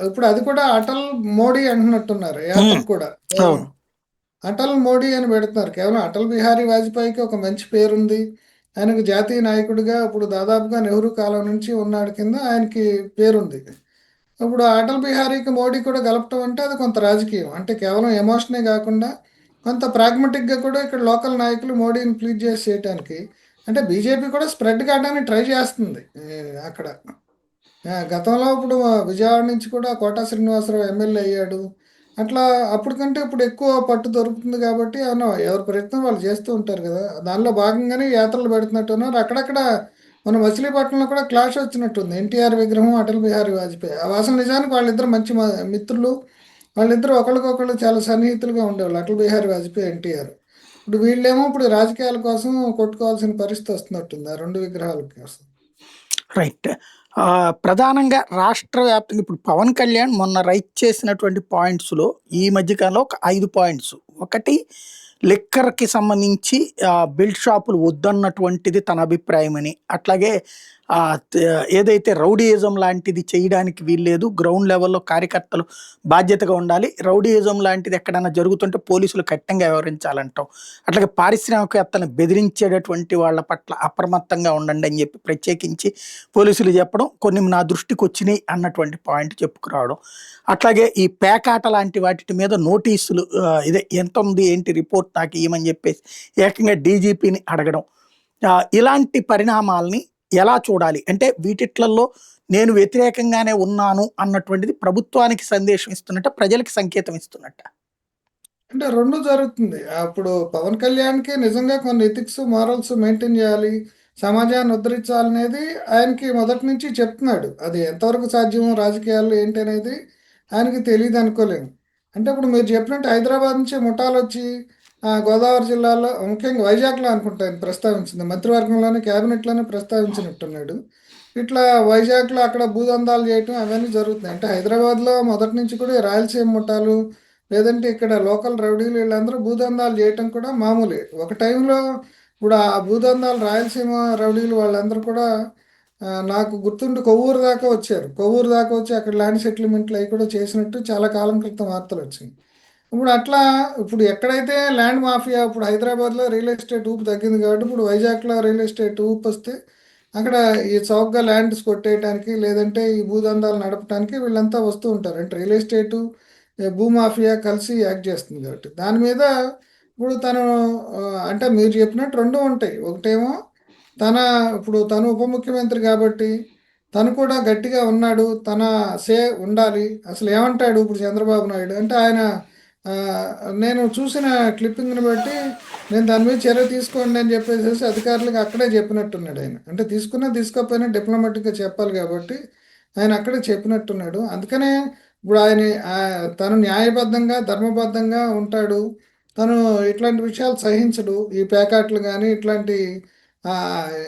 ఇప్పుడు అది కూడా అటల్ మోడీ అంటున్నట్టున్నారు యాత్రకు కూడా. అవును. అటల్ మోడీ అని పెడుతున్నారు. కేవలం అటల్ బిహారీ వాజ్పేయికి ఒక మంచి పేరుంది. ఆయనకు జాతీయ నాయకుడిగా ఇప్పుడు దాదాపుగా నెహ్రూ కాలం నుంచి ఉన్నాడు కింద ఆయనకి పేరుంది. ఇప్పుడు అటల్ బిహారీకి మోడీ కూడా కలపటం అంటే అది కొంత రాజకీయం. అంటే కేవలం ఎమోషనే కాకుండా కొంత ప్రాగ్మటిక్గా కూడా ఇక్కడ లోకల్ నాయకులు మోడీని ప్లీజ్ చేసి చేయటానికి. అంటే బీజేపీ కూడా స్ప్రెడ్ కావడానికి ట్రై చేస్తుంది అక్కడ. గతంలో ఇప్పుడు విజయవాడ నుంచి కూడా కోటా శ్రీనివాసరావు ఎమ్మెల్యే అయ్యాడు. అట్లా అప్పటికంటే ఇప్పుడు ఎక్కువ పట్టు దొరుకుతుంది కాబట్టి అవును ఎవరి ప్రయత్నం వాళ్ళు చేస్తూ ఉంటారు కదా. దానిలో భాగంగానే యాత్రలు పెడుతున్నట్టున్నారు. అక్కడక్కడ మన మచిలీపట్నంలో కూడా క్లాష్ వచ్చినట్టుంది. ఎన్టీఆర్ విగ్రహం, అటల్ బిహారీ వాజ్పేయి. అసలు నిజానికి వాళ్ళిద్దరు మంచి మిత్రులు. వాళ్ళిద్దరు ఒకరికొకళ్ళు చాలా సన్నిహితులుగా ఉండేవాళ్ళు, అటల్ బిహారీ వాజ్పేయి, ఎన్టీఆర్. ఇప్పుడు వీళ్ళేమో ఇప్పుడు రాజకీయాల కోసం కొట్టుకోవాల్సిన పరిస్థితి వస్తున్నట్టుంది ఆ రెండు విగ్రహాల కోసం. రైట్. ప్రధానంగా రాష్ట్ర వ్యాప్తంగా ఇప్పుడు పవన్ కళ్యాణ్ మొన్న రైట్ చేసినటువంటి పాయింట్స్‌లో ఈ మధ్య కాలంలో ఒక 5 పాయింట్స్. ఒకటి, లిక్కర్‌కి సంబంధించి బెల్ట్ షాపులు వద్దన్నటువంటిది తన అభిప్రాయమని. అట్లాగే ఏదైతే రౌడీయిజం లాంటిది చేయడానికి వీల్లేదు. గ్రౌండ్ లెవెల్‌లో కార్యకర్తలు బాధ్యతగా ఉండాలి. రౌడీయిజం లాంటిది ఎక్కడైనా జరుగుతుంటే పోలీసులు కఠినంగా వ్యవహరించాలంటాం. అట్లాగే పారిశ్రామికవేత్తలను బెదిరించేటటువంటి వాళ్ళ పట్ల అప్రమత్తంగా ఉండండి అని చెప్పి ప్రత్యేకించి పోలీసులు చెప్పడం, కొన్ని నా దృష్టికొచ్చినియి అన్నటువంటి పాయింట్ చెప్పుకురావడం. అట్లాగే ఈ పేకాట లాంటి వాటిటి మీద నోటీసులు ఇదే ఎంతుంది ఏంటి రిపోర్ట్ నాకు ఇయ్యమని చెప్పేసి ఏకంగా డీజీపీని అడగడం. ఇలాంటి పరిణామాల్ని ఎలా చూడాలి? అంటే వీటిట్లల్లో నేను వ్యతిరేకంగానే ఉన్నాను అన్నటువంటిది ప్రభుత్వానికి సందేశం ఇస్తున్నట్ట, ప్రజలకి సంకేతం ఇస్తున్నట్ట? అంటే 2 జరుగుతుంది. అప్పుడు పవన్ కళ్యాణ్‌కి నిజంగా కొన్ని ఎథిక్స్, మోరల్స్ మెయింటైన్ చేయాలి. సమాజాన్ని ఉద్ధరించాలనేది ఆయనకి మొదటి నుంచి చెప్తున్నాడు. అది ఎంతవరకు సాధ్యమో రాజకీయాల్లో ఏంటనేది ఆయనకి తెలీదనుకోలేము. అంటే ఇప్పుడు మీరు చెప్పినట్టు హైదరాబాద్ నుంచి ముఠాలొచ్చి గోదావరి జిల్లాలో ముఖ్యంగా వైజాగ్‌లో అనుకుంటా ఆయన ప్రస్తావించింది. మంత్రివర్గంలోనే, క్యాబినెట్‌లోనే ప్రస్తావించినట్టున్నాడు. ఇట్లా వైజాగ్లో అక్కడ భూదందాలు చేయటం అవన్నీ జరుగుతున్నాయి. అంటే హైదరాబాద్లో మొదటి నుంచి కూడా ఈ రాయలసీమ ముఠాలు లేదంటే ఇక్కడ లోకల్ రౌడీలు వీళ్ళందరూ భూదందాలు చేయటం కూడా మామూలే. ఒక టైంలో ఇప్పుడు ఆ భూదందాలు రాయలసీమ రౌడీలు వాళ్ళందరూ కూడా నాకు గుర్తుండి కొవ్వూరు దాకా వచ్చారు. కొవ్వూరు దాకా వచ్చి అక్కడ ల్యాండ్ సెటిల్మెంట్లు అవి కూడా చేసినట్టు చాలా కాలం క్రితం వార్తలు వచ్చినాయి. ఇప్పుడు అట్లా ఇప్పుడు ఎక్కడైతే ల్యాండ్ మాఫియా ఇప్పుడు హైదరాబాద్లో రియల్ ఎస్టేట్ ఊపు తగ్గింది కాబట్టి ఇప్పుడు వైజాగ్లో రియల్ ఎస్టేట్ ఊపు వస్తే అక్కడ ఈ చౌకగా ల్యాండ్స్ కొట్టేయడానికి లేదంటే ఈ భూదందాలు నడపడానికి వీళ్ళంతా వస్తూ ఉంటారు. అంటే రియల్ ఎస్టేటు భూమాఫియా కలిసి యాక్ట్ చేస్తుంది కాబట్టి దాని మీద ఇప్పుడు తను ఆ, అంటే మీరు చెప్పినట్టు రెండు ఉంటాయి. ఒకటేమో తన ఇప్పుడు తను ఉప ముఖ్యమంత్రి కాబట్టి తను కూడా గట్టిగా ఉన్నాడు. తన సే ఉండాలి. అసలు ఏమంటాడు ఇప్పుడు చంద్రబాబు నాయుడు అంటే ఆయన ఆ, నేను చూసిన క్లిప్పింగ్ని బట్టి నేను దాని మీద చర్య తీసుకోండి అని చెప్పేసి అధికారులకు అక్కడే చెప్పినట్టున్నాడు ఆయన. అంటే తీసుకున్నా తీసుకోకపోయినా డిప్లొమాటిక్గా చెప్పాలి కాబట్టి ఆయన అక్కడే చెప్పినట్టున్నాడు. అందుకనే ఇప్పుడు ఆయన తను న్యాయబద్ధంగా ధర్మబద్ధంగా ఉంటాడు. తను ఇట్లాంటి విషయాలు సహించడు. ఈ ప్యాకాట్లు కానీ ఇట్లాంటి ఆ,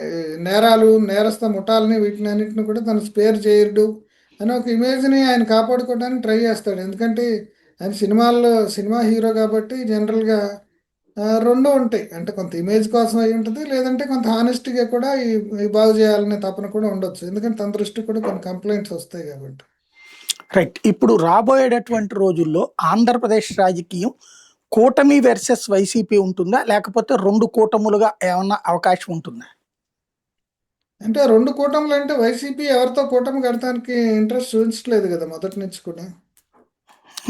ఈ నేరాలు నేరస్థ ముఠాలని వీటిని అన్నింటిని కూడా తను స్పేర్ చేయడు అని ఒక ఇమేజ్ని ఆయన కాపాడుకోవడానికి ట్రై చేస్తాడు. ఎందుకంటే ఆయన సినిమా హీరో కాబట్టి జనరల్గా రెండు ఉంటాయి. అంటే కొంత ఇమేజ్ కోసం అయి ఉంటుంది. లేదంటే కొంత హానెస్టీగా కూడా ఈ బాగు చేయాలనే తపన కూడా ఉండొచ్చు. ఎందుకంటే తన దృష్టికి కూడా కొన్ని కంప్లైంట్స్ వస్తాయి కాబట్టి. రైట్. ఇప్పుడు రాబోయేటటువంటి రోజుల్లో ఆంధ్రప్రదేశ్ రాజకీయం కూటమి వర్సెస్ వైసీపీ ఉంటుందా? లేకపోతే 2 కూటములుగా ఏమన్నా అవకాశం ఉంటుందా? అంటే రెండు కూటములు అంటే వైసీపీ ఎవరితో కూటమి కడటానికి ఇంట్రెస్ట్ చూపించట్లేదు కదా మొదటి నుంచి కూడా.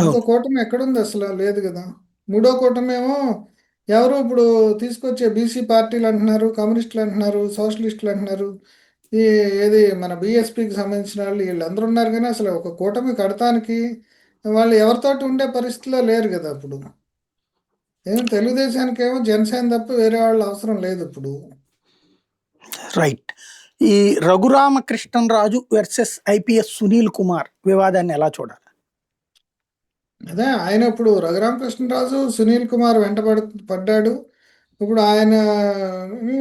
ఇంకో అవును. కూటమి ఎక్కడుంది అసలు లేదు కదా. మూడో కూటమి ఏమో ఎవరు ఇప్పుడు తీసుకొచ్చే బీసీ పార్టీలు అంటున్నారు, కమ్యూనిస్టులు అంటున్నారు, సోషలిస్టులు అంటున్నారు. ఈ ఏది మన బీఎస్పీకి సంబంధించిన వాళ్ళు వీళ్ళందరూ ఉన్నారు కానీ అసలు ఒక కూటమి కడటానికి వాళ్ళు ఎవరితోటి ఉండే పరిస్థితిలో లేరు కదా ఇప్పుడు. ఏమో తెలుగుదేశానికి ఏమో జనసేన తప్ప వేరే వాళ్ళు అవసరం లేదు ఇప్పుడు. రైట్. ఈ రఘురామకృష్ణరాజు వర్సెస్ ఐపీఎస్ సునీల్ కుమార్ వివాదాన్ని ఎలా చూడాలి? అదే ఆయన ఇప్పుడు రఘురామకృష్ణరాజు సునీల్ కుమార్ పడ్డాడు. ఇప్పుడు ఆయన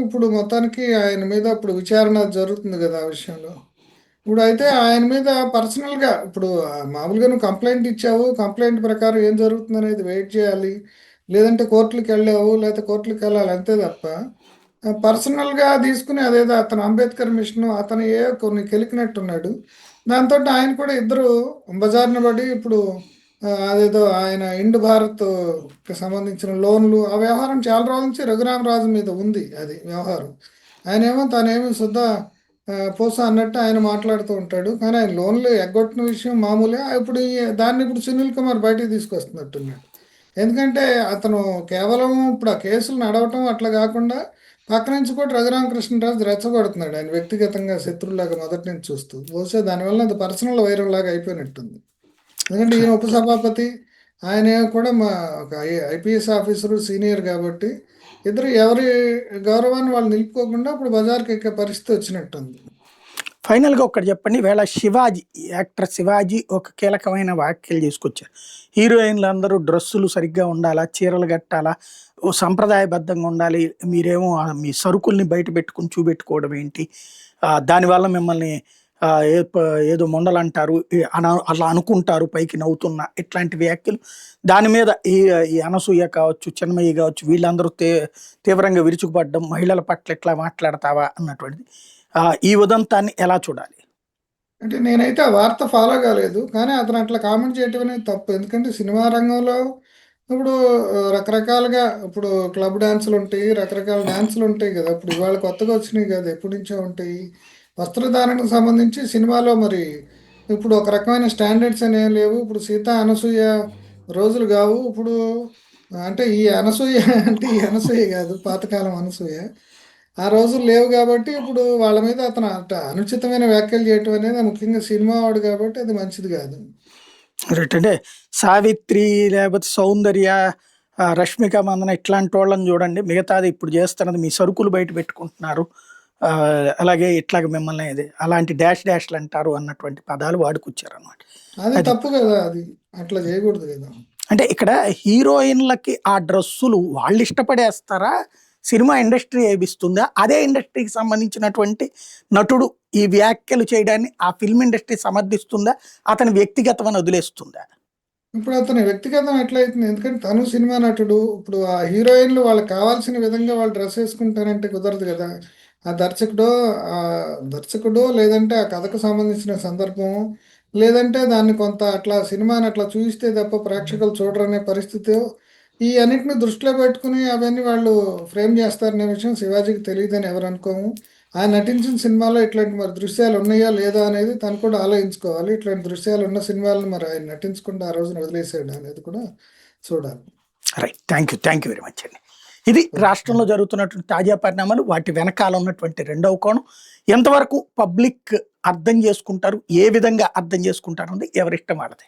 ఇప్పుడు మొత్తానికి ఆయన మీద ఇప్పుడు విచారణ జరుగుతుంది కదా ఆ విషయంలో. ఇప్పుడు అయితే ఆయన మీద పర్సనల్గా ఇప్పుడు మామూలుగా నువ్వు కంప్లైంట్ ఇచ్చావు, కంప్లైంట్ ప్రకారం ఏం జరుగుతుంది అనేది వెయిట్ చేయాలి. లేదంటే కోర్టులకు వెళ్ళావు, లేకపోతే కోర్టులకు వెళ్ళాలి అంతే తప్ప పర్సనల్గా తీసుకుని అదేదో అతను అంబేద్కర్ మిషన్ అతను కొన్ని కెలికినట్టున్నాడు. దాంతో ఆయన కూడా ఇద్దరు బజార్న పడి ఇప్పుడు అదేదో ఆయన ఇండ్ భారత్కి సంబంధించిన లోన్లు ఆ వ్యవహారం చాలా రోజుల నుంచి రఘురామరాజు మీద ఉంది అది వ్యవహారం. ఆయనేమో తానేమి శుద్ధ పూస అన్నట్టు ఆయన మాట్లాడుతూ ఉంటాడు. కానీ ఆయన లోన్లు ఎగ్గొట్టిన విషయం మామూలే. దాన్ని ఇప్పుడు సునీల్ కుమార్ బయటికి తీసుకొస్తున్నట్టున్నాడు. ఎందుకంటే అతను కేవలం ఇప్పుడు ఆ కేసులు నడవటం అట్లా కాకుండా పక్క నుంచి కూడా రఘురామకృష్ణరాజు రెచ్చగొడుతున్నాడు ఆయన వ్యక్తిగతంగా శత్రువులాగా మొదటి నుంచి చూస్తూ. బహుశా దానివల్ల అది పర్సనల్ వైరం లాగా అయిపోయినట్టుంది. ఎందుకంటే ఈయన ఉపసభాపతి ఆయన కూడా మా ఒక ఐపీఎస్ ఆఫీసరు సీనియర్ కాబట్టి ఇద్దరు ఎవరి గౌరవాన్ని వాళ్ళు నిలుపుకోకుండా ఇప్పుడు బజార్కి ఎక్కే పరిస్థితి వచ్చినట్టుంది. ఫైనల్గా ఒక్కటి చెప్పండి. ఈవేళ శివాజీ, యాక్టర్ శివాజీ ఒక కీలకమైన వ్యాఖ్యలు చేసుకొచ్చారు. హీరోయిన్లు అందరూ డ్రెస్సులు సరిగ్గా ఉండాలా, చీరలు కట్టాలా, ఓ సంప్రదాయబద్ధంగా ఉండాలి, మీరేమో మీ సరుకుల్ని బయట పెట్టుకుని చూపెట్టుకోవడం ఏంటి, దానివల్ల మిమ్మల్ని ఏదో మొండలంటారు, అలా అనుకుంటారు పైకి నవ్వుతున్నా, ఇట్లాంటి వ్యాఖ్యలు. దాని మీద ఈ అనసూయ కావచ్చు, చిన్మయ్య కావచ్చు, వీళ్ళందరూ తీవ్రంగా విరుచుకుపడడం, మహిళల పట్ల ఎట్లా మాట్లాడతావా అన్నటువంటిది. ఈ ఉదంతాన్ని ఎలా చూడాలి? అంటే నేనైతే ఆ వార్త ఫాలో కాలేదు. కానీ అతను అట్లా కామెంట్ చేయటం అనేది తప్పు. ఎందుకంటే సినిమా రంగంలో ఇప్పుడు రకరకాలుగా ఇప్పుడు క్లబ్ డాన్సులు ఉంటాయి, రకరకాల డాన్సులు ఉంటాయి కదా. ఇప్పుడు ఇవాళ కొత్తగా వచ్చినాయి కదా, ఎప్పటి నుంచో ఉంటాయి. వస్త్రధారణకు సంబంధించి సినిమాలో మరి ఇప్పుడు ఒక రకమైన స్టాండర్డ్స్ అనేవి లేవు. ఇప్పుడు సీత అనసూయ రోజులు కావు. ఇప్పుడు అంటే ఈ అనసూయ అంటే ఈ అనసూయ కాదు, పాతకాలం అనసూయ. ఆ రోజులు లేవు కాబట్టి ఇప్పుడు వాళ్ళ మీద అతను అనుచితమైన వ్యాఖ్యలు చేయటం అనేది ముఖ్యంగా సినిమా వాడు కాబట్టి అది మంచిది కాదు. రైట్. అంటే సావిత్రి, లేకపోతే సౌందర్య, రష్మిక మందన ఇట్లాంటి వాళ్ళని చూడండి. మిగతాది ఇప్పుడు చేస్తున్నది మీ సరుకులు బయట పెట్టుకుంటున్నారు, అలాగే ఇట్లాగ మిమ్మల్ని ఇది అలాంటి డాష్ డాష్లు అంటారు అన్నటువంటి పదాలు వాడుకొచ్చారు అనమాట. అది అది తప్పు కదా, అది అట్లా చేయకూడదు కదా. అంటే ఇక్కడ హీరోయిన్లకి ఆ డ్రెస్సులు వాళ్ళు ఇష్టపడేస్తారా, సినిమా ఇండస్ట్రీ ఏపిస్తుందా, అదే ఇండస్ట్రీకి సంబంధించినటువంటి నటుడు ఈ వ్యాఖ్యలు చేయడాన్ని ఆ ఫిల్మ్ ఇండస్ట్రీ సమర్థిస్తుందా, అతని వ్యక్తిగతమని వదిలేస్తుందా? ఇప్పుడు అతని వ్యక్తిగతం ఎట్లయితుంది? ఎందుకంటే తను సినిమా నటుడు. ఇప్పుడు ఆ హీరోయిన్‌లు వాళ్ళకి కావాల్సిన విధంగా వాళ్ళు డ్రెస్ ఏసుకుంటారంటే కుదరదు గదా! ఆ దర్శకుడో దర్శకుడో లేదంటే ఆ కథకు సంబంధించిన సందర్భం, లేదంటే దాన్ని కొంత అట్లా సినిమాని అట్లా చూయిస్తే తప్ప ప్రేక్షకులు చూడరనే పరిస్థితో, ఈ అన్నిటిని దృష్టిలో పెట్టుకొని అవన్నీ వాళ్ళు ఫ్రేమ్ జేస్తారనే విషయం శివాజీకి తెలీదని ఎవరు అనుకోము. ఆయన నటించిన సినిమాలో ఇట్లాంటి మరి దృశ్యాలు ఉన్నాయా లేదా అనేది తను కూడా ఆలోచించుకోవాలి. ఇట్లాంటి దృశ్యాలు ఉన్న సినిమాలను మరి ఆయన నటించకుండా ఆ రోజున వదిలేసాడు అనేది కూడా చూడాలి. Right. Thank you very much అండి. ఇది రాష్ట్రంలో జరుగుతున్నటువంటి తాజా పరిణామాలు, వాటి వెనకాల ఉన్నటువంటి రెండవ కోణం. ఎంతవరకు పబ్లిక్ అర్థం చేసుకుంటారు, ఏ విధంగా అర్థం చేసుకుంటారు, ఎవరిష్టం వాళ్ళది.